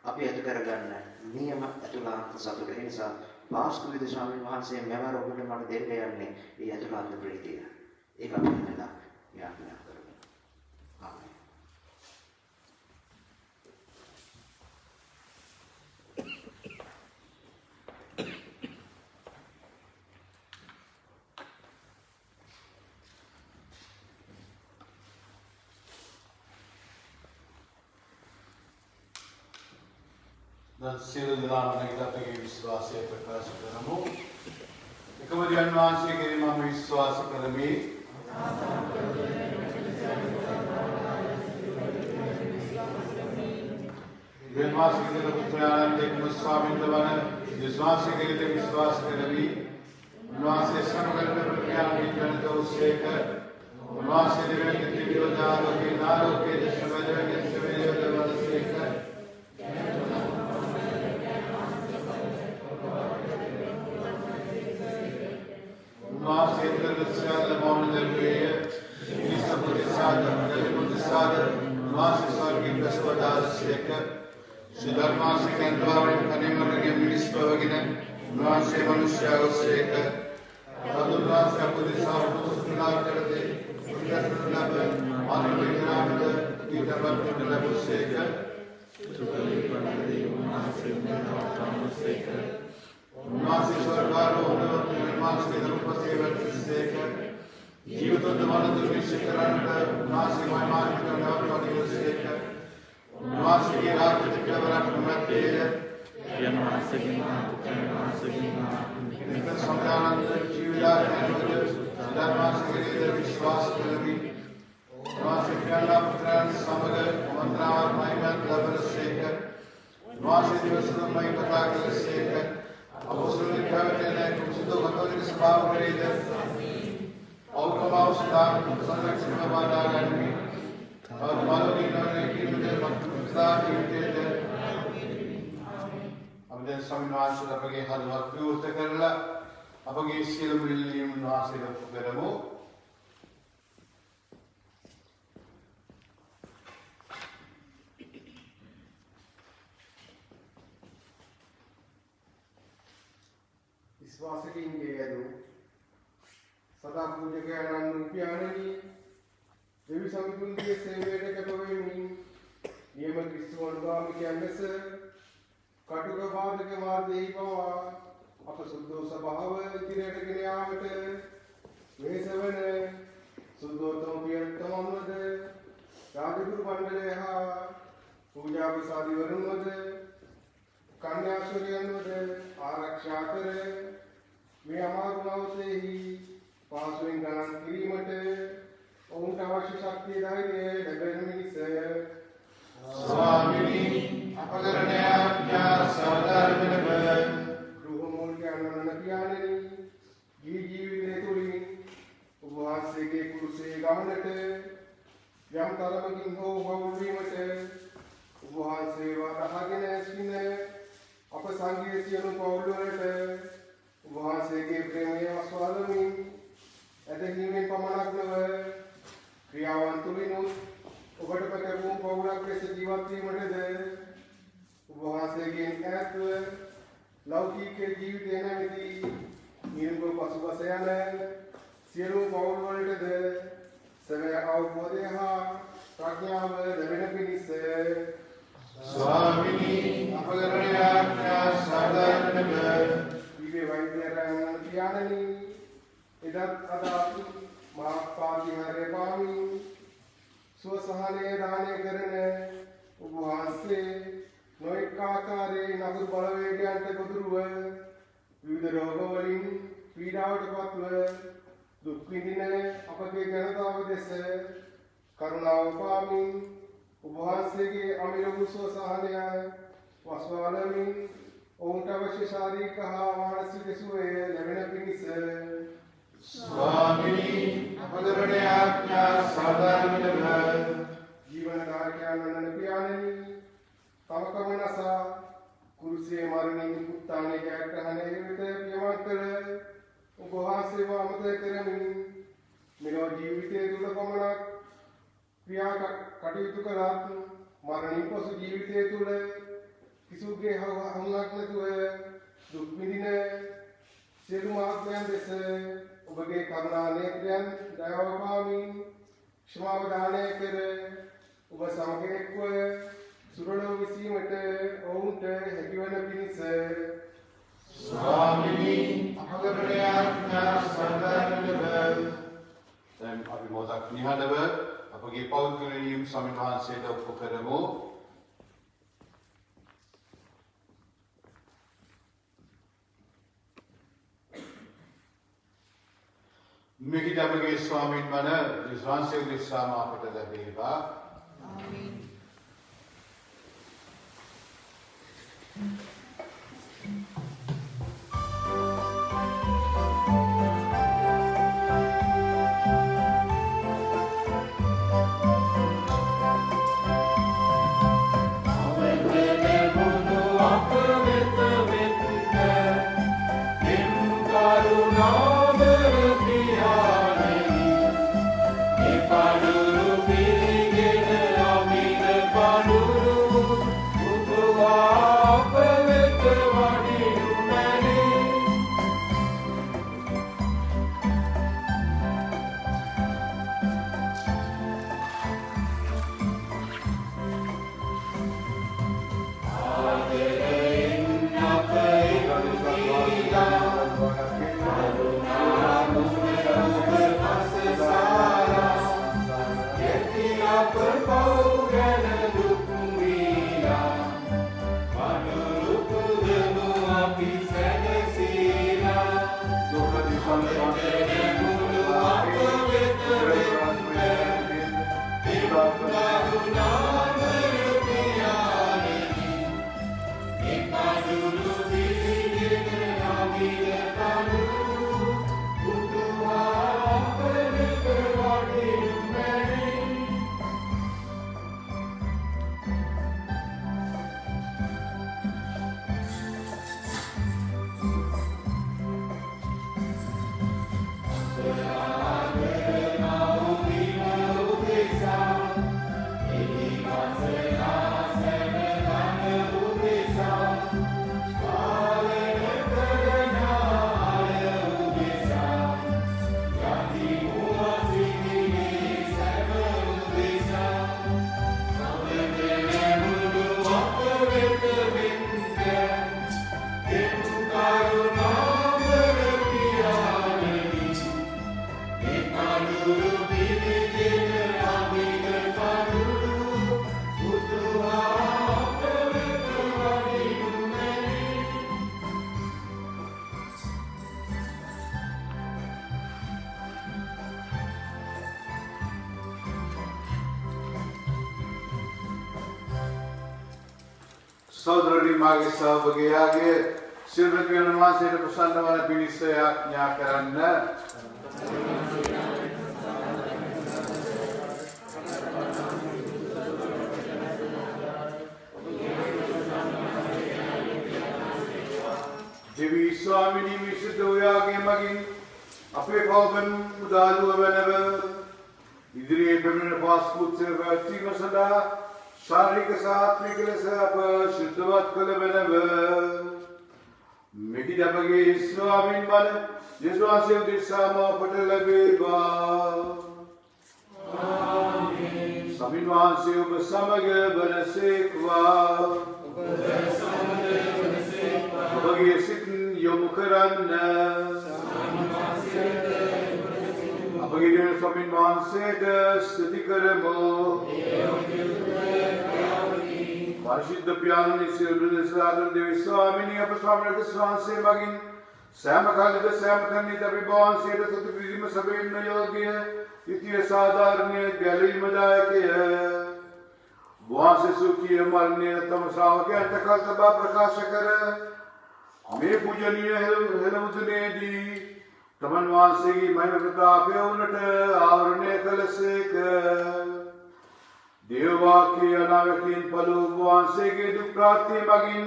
අපි ඇති කරගන්න නියම අතුලාන්ත සතුට. ඒ නිසා වාස්තුවිද ස්වාමීන් වහන්සේ මෙවර ඔබට මට දෙන්න යන්නේ ඒ අතුලාන්ත ප්‍රීතිය. ඒක අපි හිතලා යාඥා කරමු. ආමේන්. දැන් සියලු දෙනාම නැගිටලා අපගේ විශ්වාසය ප්‍රකාශ කරමු. එකම දෙවියන් වහන්සේ කෙරෙහි මම විශ්වාස කරමි. දෙවියන් වහන්සේ කෙරෙහි පුත්‍රයාණන් දෙවියන් ස්වාමීන් වහන්සේ විශ්වාස කෙරෙහි විශ්වාස කරමි. උන්වහන්සේ සමගත ප්‍රඥාවෙන් ජනිත වූසේක උන්වහන්සේ දෙවියන් දිව්‍යෝදාරෝගේ නාරෝගේ දශමදවගේ සමේයෝදවදසේක උන්වහන්සේ ත්‍රිසාද මෞනදල්වේ ඉනිසපුරිසාද මදල්පුරිසාද උන්වහන්සේ ස්වර්ගින් දසවදාසේක සිද්ධාර්ථමාසේ කන්ද්වාරෙන් කණේමරගේ මිනිස් බවගෙන උන්වහන්සේ මනුෂ්‍යවසේක අදුල්ලාස් කපුරිසාද පුස්තනාව කරදී උද්දස්තුලබ ආනන්දනාමද ඊටපත් ලැබුසේක සුකලි පන්දේ උන්වහන්සේ නවතාමසේක උන්වහන්සේ ස්වර්ගාරෝහණ උන්වහන්සේ දරුපසේවසේක ජීවිතෝද වලද විශ්කරණට උන්වහන්සේ මහිමාන්විත නවතාමසේක උන්වහන්සේ රාජ්‍ය කෙලවරක් මැත්තේ යනවාසකින් නික සම්දානන්ද ජීවිතානන්ද ධර්මාසකේ විශ්වාස කරමි. උන්වහන්සේ පියාණන් පුත්‍රයන් සමග මන්ත්‍රාවර මහිමත් ලබනසේක උන්වහන්සේ දිවසමයි කතා කළසේක අපොස්තලික භාවයෙන් කුසුදෝ කතෝලික සභාව කරේද අවකමාවස්ථාන සංරක්ෂණ බාධා ගන්නමි. Balogina Kinder Makta අපේ ස්වාමීන් වහන්සේලා අපගේ හදවත් විවෘත කරලා අපගේ සියලු ඉල්ලීම් වාසයට කරමු. විශ්වාසකින්ගේ යදු සදා පූජකයන්න් උපයාණනි දෙවි සමිතුන්ගේ සේවයට කැපවෙමින් නියම ක්‍රිස්තු අනුගාමිකයන් ලෙස කටුක වාදක මාර්ගයේ පවා අප සුද්ධෝ සභාව ඉදිරියට ගෙන යාමට මේසවන සුද්ධෝතම පියත්තමන්වද රාජගුරු මණ්ඩලය හා පූජා ප්‍රසාදිවරුන්වද කන්‍යාශ්වරයන්වද ආරක්ෂා කර මේ අමාරු අවස්ථෙහි පාසුවෙන් ගණන් කිරීමට ඔවුන්ට අවශ්‍ය ශක්තිය ධෛර්යය ලැබෙන මිනිස ස්වාමීනි අපකරණය ආඥා සාධාරණ ගෘහමූලිකයන් පියාණෙනි ජීවිතය තුළින් ඔබ වහන්සේගේ කුරුසේ ගමනට යම් තරමකින් හෝ බහුල වීමට ඔබ වහන්සේ වරහගෙන ඇසින අප සංඝයේ සියලු පවුල් වලට ඔබ වහන්සේගේ ප්‍රේමය ආස්වාදමින් ඇදහිීමෙන් පමණක් නොව ක්‍රියාවන් තුළිනුත් ඔබට පැකවූ පවුලක් ලෙස ජීවත් වීමටද ඔබ වහන්සේගෙන් ඈත්ව ලෞකික ජීවිතය නැමැති නිර්භව පසුබස යන සියලු පවුල් වලටද සැබෑ අවබෝධය හා ප්‍රඥාව ලැබෙන පිණිස ස්වාමීනි අපකරණය ආඥා සාධාරණ දිව්‍ය වෛද්‍යයන් පියාණනි එදත් අදත් මා පාතිහාරය පාමින් සුවසහනය දානය කරන ඔබ වහන්සේ නොඑක ආකාරයේ නගුරු බලවේගයන්ට ගොදුරුව විවිධ රෝගවලින් පීඩාවට පත්ව දුක් විඳින අපගේ ජනතාව දෙස කරුණාව පාමින් ඔබ වහන්සේගේ අමිර වූ සුවසහනය වස්වාලමින් ඔවුන්ට අවශ්‍ය ශාරීරික හා මානසික සුවය ලැබෙන පිණිස ස්වාමීනි අපකරණය ආඥා සාධාරණ ජීවනදායකයන් වන පියාණෙනි තම කමනසා කුරුසියේ මරණින් උත්තානයේ ජයග්‍රහණය වෙත පියමන් කළ ඔබ වහන්සේව අමතක කරමින් මෙලොව ජීවිතයේ තුල පමණක් ක්‍රියා කටයුතු කළත් මරණින් පසු ජීවිතයේ තුල කිසිුගේ හමුවක් නැතුව දුක් විඳින සියලු මහත්මයන් දෙස ඔබගේ කරුණා නේත්‍රයන් දයාව පාමින් ක්ෂමාව දානය කර ඔබ සමග එක්ව සුරලොව විසීමට ඔවුන්ට හැකිවන පිණිස ස්වාමීනි අපකරණය ආඥා සාධාරණ දැන් අපි මොහොතක් නිහඬව අපගේ පෞද්ගලික ස්වාමීන් වහන්සේට ඔප්පු කරමු. මිකිට අපගේ ස්වාමීන් වන විශ්වාසය උදෙසාම අපට ලැබේවා. ආමේන්. සහෝදරනි මාගේ සහභාගීයාගේ සිල්වතුන් වහන්සේට ප්‍රසන්න වන පිණිස යාඥා කරන්න. දෙවි ස්වාමිනී විසුද්ධ ඔයාගේ මගින් අපේ පවබන් උදාලුව වෙනව ඉදිරියේ පැමිණෙන පාස්පෝර්ට් සේව පැවැත්වීම සඳහා ශාරීරික සහ ආත්මික ලෙස අප ශුද්ධවත් කළ වෙනව මෙකි අපගේ ස්වාමින් වන යේසුස් වහන්සේ උදෙසාම අපට ලැබේවා. ආමේන්. ස්වාමින් වහන්සේ ඔබ සමග වනසේක්වා. ඔබගේ සිත් යොමු කරන්න. අපගේ දෙවියන් ස්වාමින් වහන්සේට ස්තුති කරමු. परिशुद्ध प्यारे सिरुदेसादर देवी स्वामिनी අප ස්වාමීන් වහන්සේ මගින් සෑම කාලෙක සෑම තැනදී අපි වහන්සේට සතු පිළිම සැබවින්ම යෝග්‍ය ඉතිය සාධාරණීය ගැලීමදායකය වහන්සේ සුඛී මරණය තම ශ්‍රාවකයන්ට කල්තබා ප්‍රකාශ කර මේ පූජනීය හෙළමුතුනේදී තමන් වහන්සේගේ මහිම ප්‍රතාපය උනට ආවරණය කළසේක. देववाक्य अनावकीन पलु वंशे के दुप्राप्ति मगिन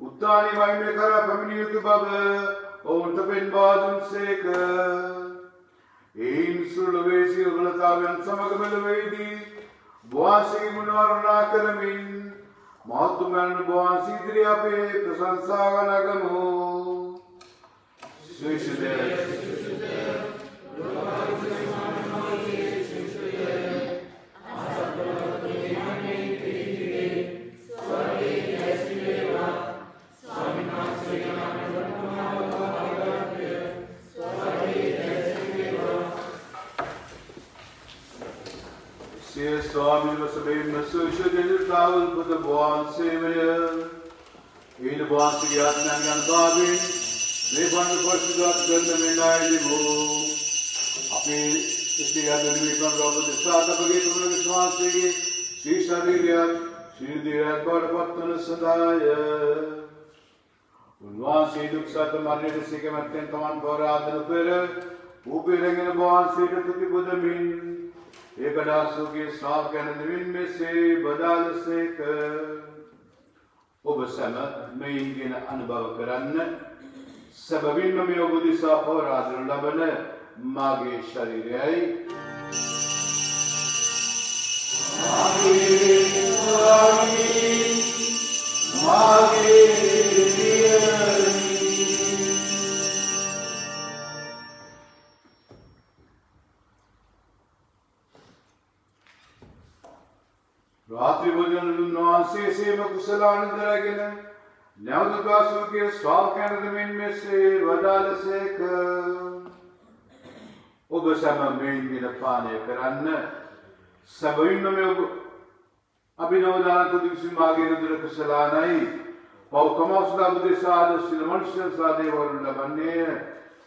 उत्तानी महिमे करा पमिनियुत बब ओं तपिन बादुन सेक इन सुलवेसी उगलताव्यन समगमलवेदी वंशे की मुनारना करमिन महत्वमन वंशी द्रियापे प्रशंसा गनगमो सुशुदे स्वामी वसबे मसुशुदिन travel for the born savior in the born to get and बाबिन वे बन फर्स्ट गॉड करने में लाए हो अपने इसके आदमी में बन रहा है साथ बगे तुमने विश्वास से कि श्री शरीर बड़ पत्तन सदाय उन्वान से दुख साथ मारने से के मत्ते तमान पर आदर पर ऊपर रंगन born से तुति बुदमिन एक दासों के साथ के नवीन में से बदल से कर उबसम में इनके अनुभव करन्न सबबिन में योगुदिसा और आदर लबन मागे शरीर आई मागे रात्रि भोजन नुआंसे से कुशलानंदरागिन न्याउदकासु के स्वाव के नदमिन में से वदाल से क उबसम में दिन पाने करन्न सबविन में अभिनवदान तो दिवसी मागे रुद्र कुशलानाई पौ कमासुदा बुद्धि साध सिल मनुष्य साधे वरुण बन्ने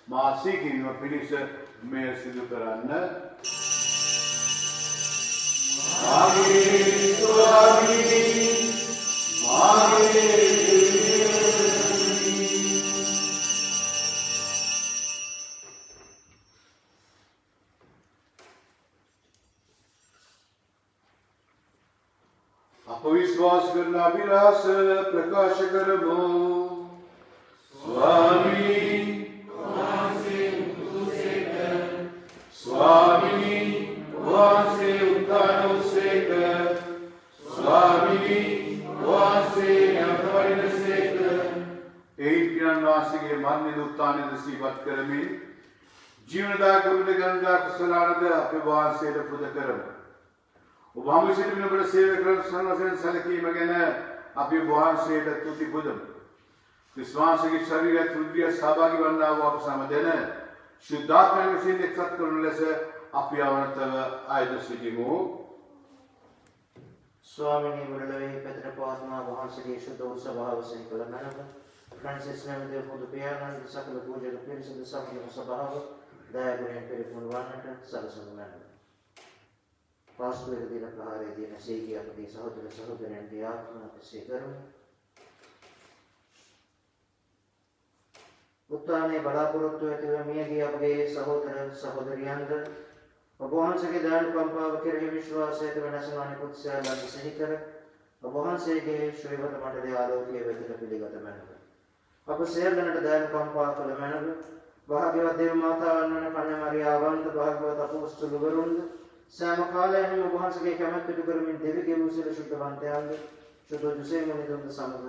मासी की फिनिश में सिद्ध करन्न मागे स्वामी मागे अपविश्वास करना विलास प्रकाश करमो स्वामी स्वामी वासे उत्तानो सेक स्वामी वासे अवतरण सेक एक ज्ञान वासे के मान्य उत्ताने नसीबत करमी जीवनदा कुल गंगा कुशलानद अपे वासे पुद करम उभामि सिटिन बड़ सेवकरन सर्वसेन सलकी मगन अपे वासे तुति पुदम विश्वास के शरीर तुल्य सहभागी बनना वो आप समझने शुद्धात्मा में से निकट करने से अप्यावनतव आयदसिजिमो स्वामिनी वरलवे पेत्र पात्मा वහන්සේ शुद्ध स्वभाव से कलमनव फ्रांसिस ने खुद प्यानंद सकल पूजन परिषद समग्र स्वभाव दया गुण परिपूर्ण वानट सरसमन पास्वेर दिन प्रहारे दिन से की अपनी सहोदर सहोदरन की आत्मा से करुण උත්තානේ බලාපොරොත්තු ඇතිව මියගිය අපගේ සහෝදර සහෝදරියන්ද ඔබ වහන්සේගේ දයානුකම්පාව කෙරෙහි විශ්වාසය ඇතිව නැසෙන අනිකුත් සියල්ලන් සිහි කර ඔබ වහන්සේගේ ශ්‍රීවත මණ්ඩලයේ ආලෝකයේ වෙතට පිළිගත මැනව. අප සියල්ලන්ට දයානුකම්පා කළ මැනව. භාග්‍යවත් දේව මාතාවන් වන කන්‍යා මරියාවන්ද භාග්‍යවත් අපොස්තුලවරුන්ද සෑම කාලයකම ඔබ වහන්සේගේ කැමැත්ත ඉටු කරමින් දෙවිගේ වූ සියලු ශුද්ධවන්තයන්ද ශුද්ධ ජුසේ මුනිදුන්ද සමග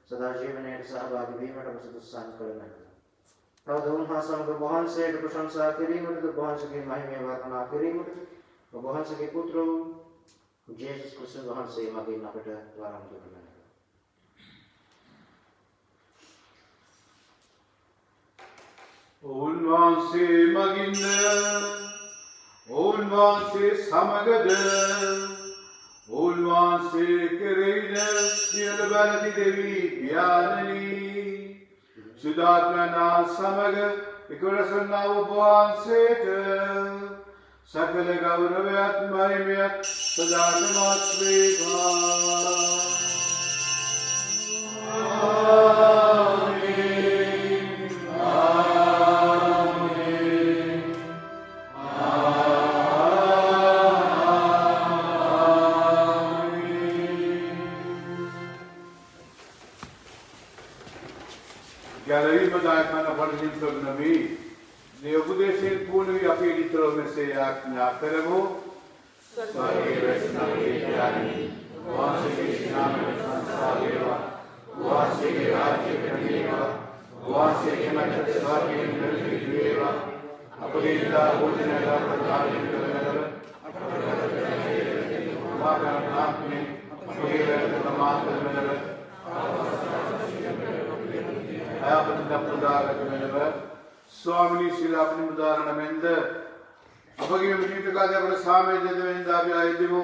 සදා ජීවනයේ සහභාගී වීමට ඔබ සුදුසුසන් කළ මැනව. තවද උන්හා සමග ඔබ වහන්සේට ප්‍රශංසා කිරීමටද ඔබ වහන්සේගේ මහිමය වර්ණනා කිරීමටද ඔබ වහන්සේගේ පුත්‍ර වූ ජේසුස් ක්‍රිස්තුස් වහන්සේ මගින් අපට වරම් දුන්නා. උන්වහන්සේ මගින්ද උන්වහන්සේ සමගද උන්වහන්සේ කෙරෙහිද සියලු බලති දෙවි පියාණනි සුදාත්මනා සමග එකවරසන්නා ඔබ වහන්සේට සකල ගෞරවයත් මහිමයත් සදාටමත් වේවා. ने उपदेश पूर्ण भी अपने मित्रों में से आज्ञा करवो स्वर्गीय वैष्णव के ज्ञानी वासी के नाम में संसार देवा वासी के राज्य करेगा वासी के मत स्वर्गीय निर्मित देवा अपने पिता भोजन का प्रदान करेगा वाका नाम में अपने परमात्मा में लगा आया बंदा प्रदान करेगा स्वामी श्री अपनी उदाहरण में अपगे विनीत का जब सामे जद में दाबी आए दिमो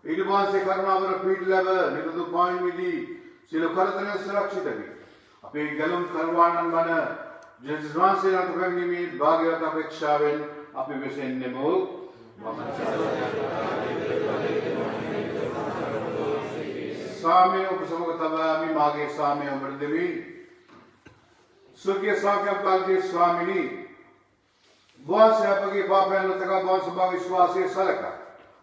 इडवान से करना पर पीट लब निकल तो पॉइंट मिली सिलो करतने सुरक्षित है अपे गलम करवान मन जजमान से ना तो कहीं में भाग्य का अपेक्षा वेल अपे वैसे नेमो सामे उपसमोग तबा मी मागे सामे अमरदेवी स्वर्गीय स्वामी स्वामिनी बहुत से आपके पाप है नतका बहुत सभा विश्वास से सलका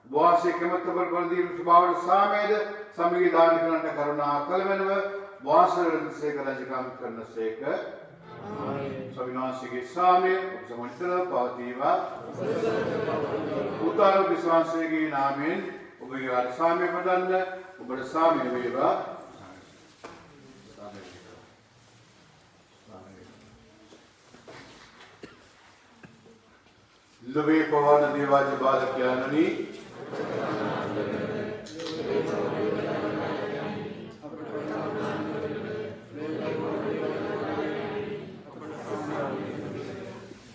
बहुत से कीमत पर बर्दी सुभाव सामेद समी दान करना करुणा कलमनव बहुत से कलज काम करने से कर सविनाश के सामे समंत्र पातीवा उतारो विश्वास से की नामेन उबयार सामे पदन उबर सामे वेवा लवे पवन देवाज बालक ज्ञाननी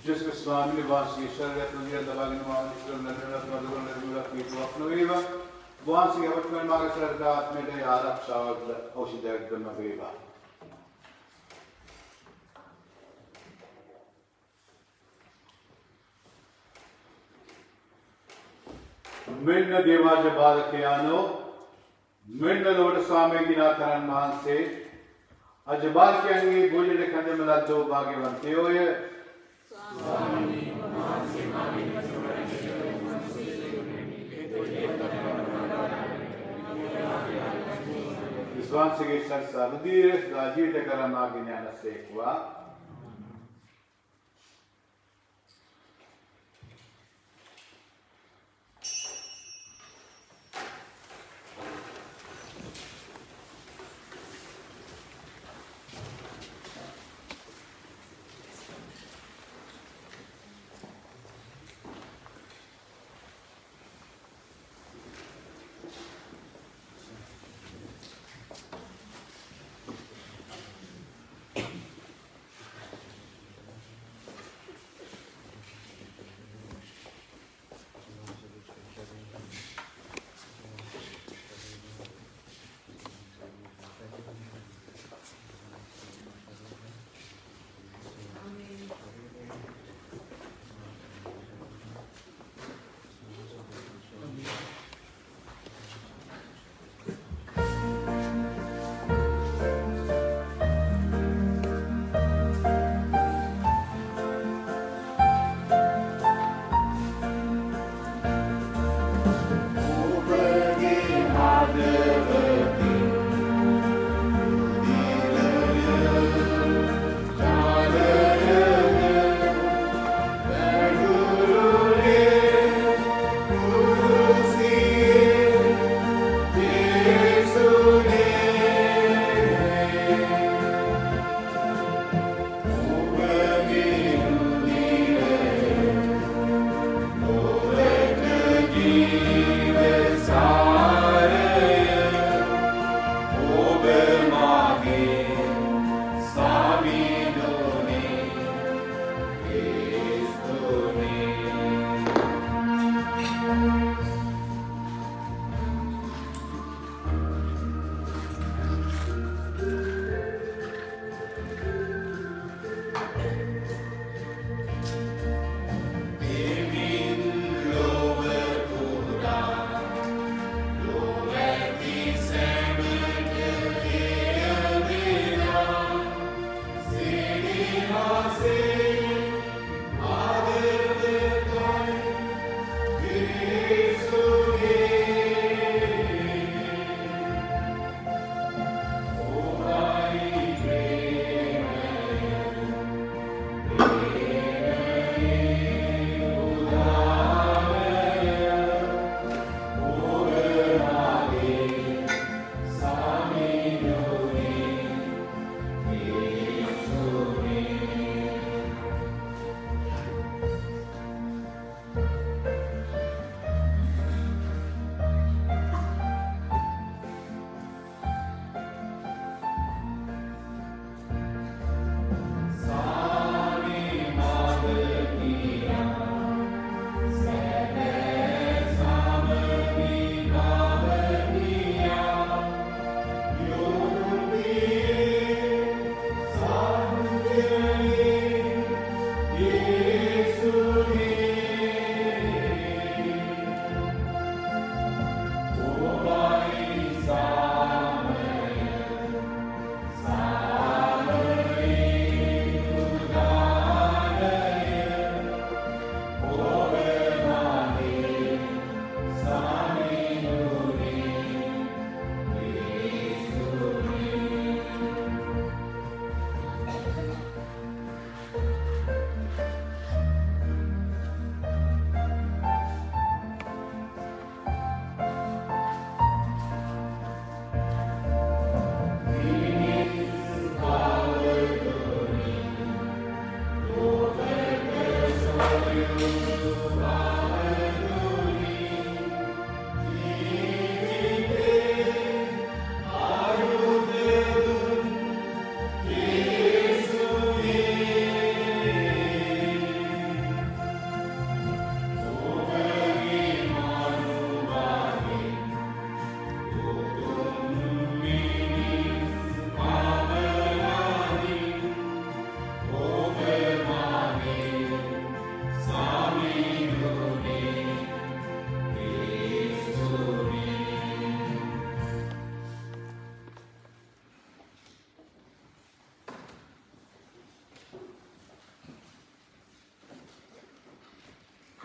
जिसके स्वामी वासी शरीर तुझे दबाने वाले ईश्वर नरक मधुर निर्मल की तो अपनवेवा वासी अवतरण मार्ग सरकार आत्मे दे आरक्षा और औषध एकदम वेवा मिन्न देवाज बालकयानो मिन्न लोड स्वामी गिना करन मान से अजबाल के अंगे बोले रे खंडे में दो भाग्यवंते होय स्वामी मान से मानी विश्वास के सरसादी राजी ते करना ज्ञान से हुआ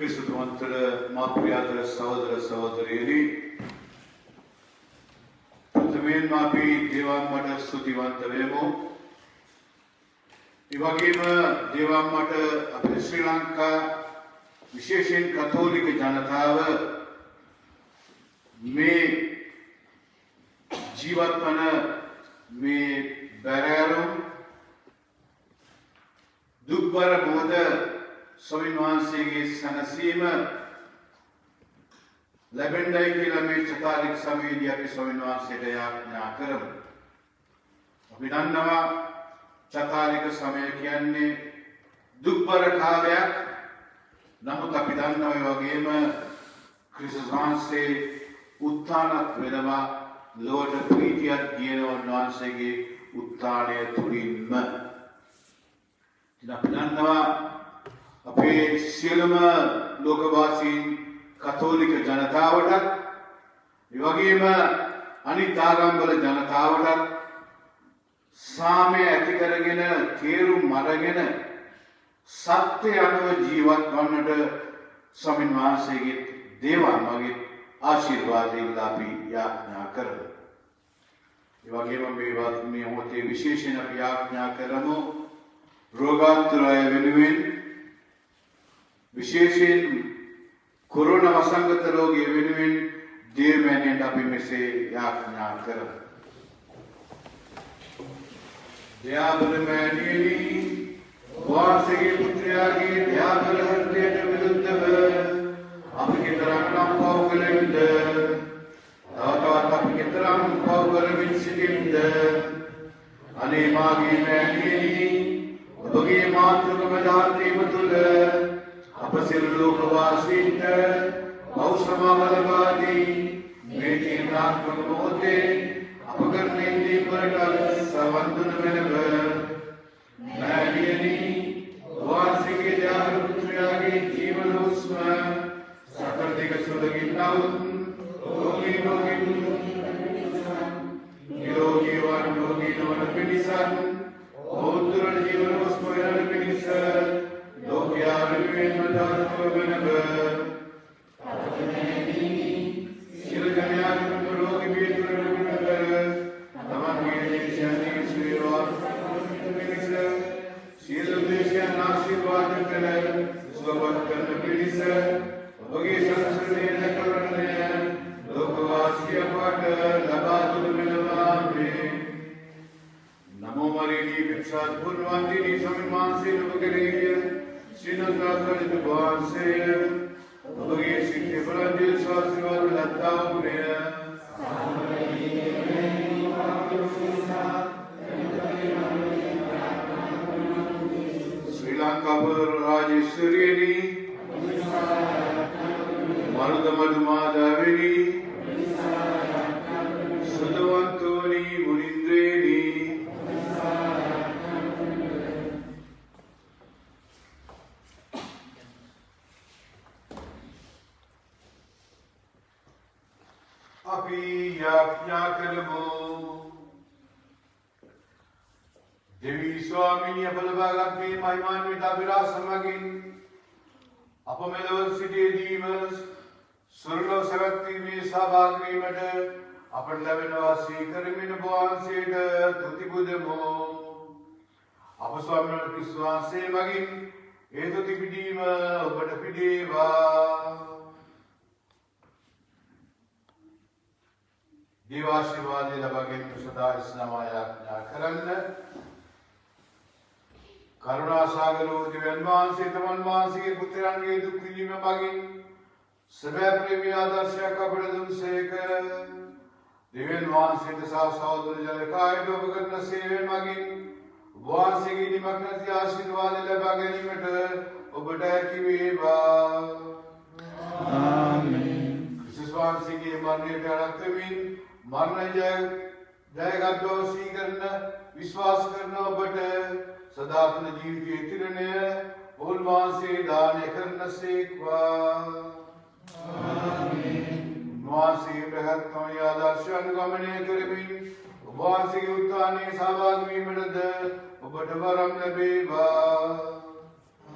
ක්‍රිස්තුවන්තර මාපියාතර සහෝදර සහෝදරියනි ප්‍රථමයෙන්ම අපි දේවම්මට ස්තුතිවන්ත වෙමු. ඒ වගේම දේවම්මට අපේ ශ්‍රී ලංකා විශේෂයෙන් කතෝලික ජනතාව මේ ජීවත් වන මේ බැරෑරුම් දුක්බර මොහොත ස්වාමීන් වහන්සේගේ සැනසීම ලැබෙන්නයි කියලා මේ චතුරාර්ය සමයේදී අපි ස්වාමීන් වහන්සේට යාඥා කරමු. අපි දන්නවා චතුරාර්ය සමය කියන්නේ දුක්බර කාලයක්. නමුත් අපි දන්නවා ඒ වගේම ක්‍රිස්තුස් වහන්සේ උත්ථානත් වෙනවා ලෝකට ප්‍රීතියක් කියන වහන්සේගේ උත්ථානය තුලින්ම. ඉතින් අපි දන්නවා අපේ සියලුම ලෝකවාසීන් කතෝලික ජනතාවට ඒ වගේම අනිත් ආගම්වල ජනතාවට සාමය ඇති කරගෙන තේරුම් අරගෙන සත්‍ය අනුව ජීවත් වන්නට ස්වාමීන් වහන්සේගේ දේවාමගේ ආශිර්වාදයෙන් අපි යාඥා කරමු. ඒ වගේම මේ මොහොතේ විශේෂයෙන් අපි යාඥා කරමු රෝගාතුරය වෙනුවෙන් විශේෂයෙන් කොරෝනා වසංගත රෝගය වෙනුවෙන් දේවමෑණියන්ට අපි මෙසේ යාඥා කරමු. දයාබර මෑණියනි වාසගේ පුත්‍රයාගේ දයාබර හෘදයට විරුද්ධව අපි කෙතරම් පව කළෙම්ද තවතවත් අපි කෙතරම් පව කරමින් සිටින්ද අනේ මාගේ මෑණියනි ඔබගේ මාතෘකම දාර්ථීම තුළ අප සියලු ලෝකවාසීන්ට පෞෂ්‍රමාව ලබා දී මේ තීර්ථාත්මක මොහොතේ අප කරන ඉදීමකට සවන් දුන වෙනව මෑණියනි වාසගේ දයාබර පුත්‍රයාගේ ජීවන උස්ම සතර දිග සුලගින් නවුත් රෝගී නිරෝගී වන් රෝගී නොවන පිණිසත් ඕතුරණ ජීවන උස්ම වෙන පිණිස ලෝකයා වෙනුවෙන්ම දානව වෙනව සියලු ජනයාට රෝගී බියතුරන වෙනව තමන්ගේ දේශයන්හි සේවාවක් පිණිස සියලු දේශයන් ආශිර්වාද කළ සුවපත් කරන පිණිස ඔබගේ සංස්කෘතිය දැකවරණය ලෝකවාසී අපට ලබා දුන වෙනවා මේ නමෝ මරියනී වික්ෂාත් පුර්වන්තිනී ස්වාමීන් වහන්සේ ඔබ කෙරෙහි ශ්‍රීලංකා කලිත වහන්සේ ඔබගේ සිද්ධි බලන්දී ශාස්ත්‍රවල ලද්දා වූය ශ්‍රී ලංකා රාජේශ්වරියනි මරුදමඩු මාධාවෙනි සුදවන්තෝනි මුනින්ද්‍රේනි අපි යාඥා කරමු. දෙවි ස්වාමීන් අප ලබාගත් මේ මහිමාන්විත අභිලාෂ සමගින් අප මෙලොව සිටියදීම සුරලෝ සැවැත්වීමේ සහභාගී වීමට අපට ලැබෙන වාසී කරමින් ඔබ වහන්සේට තුති පුදමු. අප ස්වාමීන් වහන්සේ ක්‍රිස්තුස් වහන්සේ මගින් ඒ තුති පිදීම ඔබට පිදේවා. දේවාශිර්වාදය ලබා ගැනීම සදා ඉස්ලාම යාඥා කරන්න. කරුණා සාගර වූ දෙවියන් වහන්සේ තමන් වහන්සේගේ පුත්‍රයන්ගේ දුක් විඳීම මගින් සැබෑ ප්‍රේමී ආදර්ශයක් අපට දුන්සේක. දෙවියන් වහන්සේට සහ සහෝදර ජනකායට ඔබ කරන සේවය මගින් වහන්සේගේ නිමක් නැති ආශිර්වාද ලබා ගැනීමට ඔබට හැකි වේවා. ආමේන්. ක්‍රිස්තුස් වහන්සේගේ මරණයට අනුව මරණ ජයගත් බව සීකරන විශ්වාස කරන ඔබට සදාතන ජීවිතයේ තිරණය උන්වහන්සේ දානය කරනසේක්වා. ආමේන්. වහන්සේ බ්‍රහත්කම ආදර්ශ අනුගමනය කරමින් වහන්සේගේ උත්ථානයේ සහභාගී වීමටද ඔබට වරම් ලැබේවා.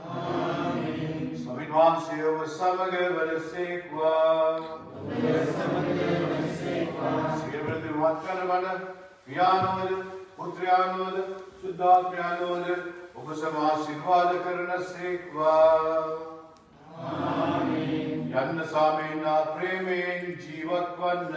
ආමේන්. ස්වාමීන් උන්වහන්සේව සමග වරසේක්වා සියවරද වත්කන වන පියානෝද පුත්‍රයානෝද සුද්ධාත්මයානෝද ඔබ සමාශිර්වාද කරන සේක්වා යන්න සාමේනා ප්‍රේමයෙන් ජීවත් වන්න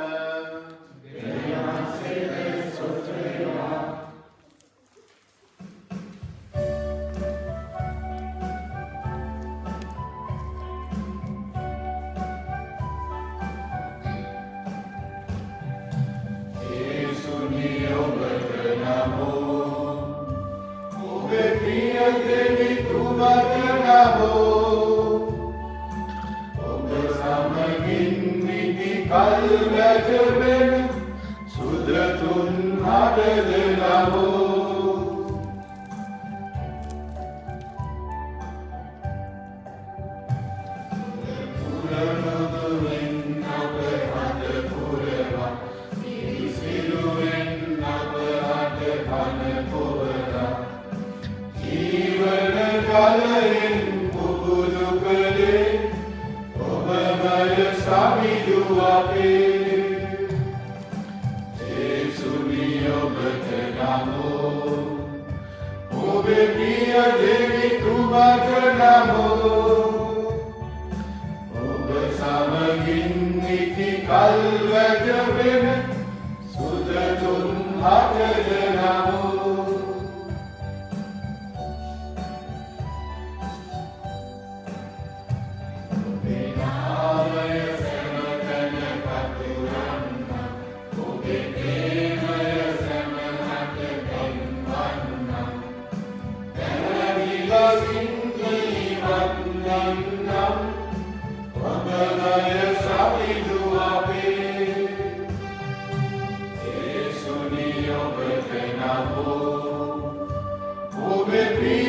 Be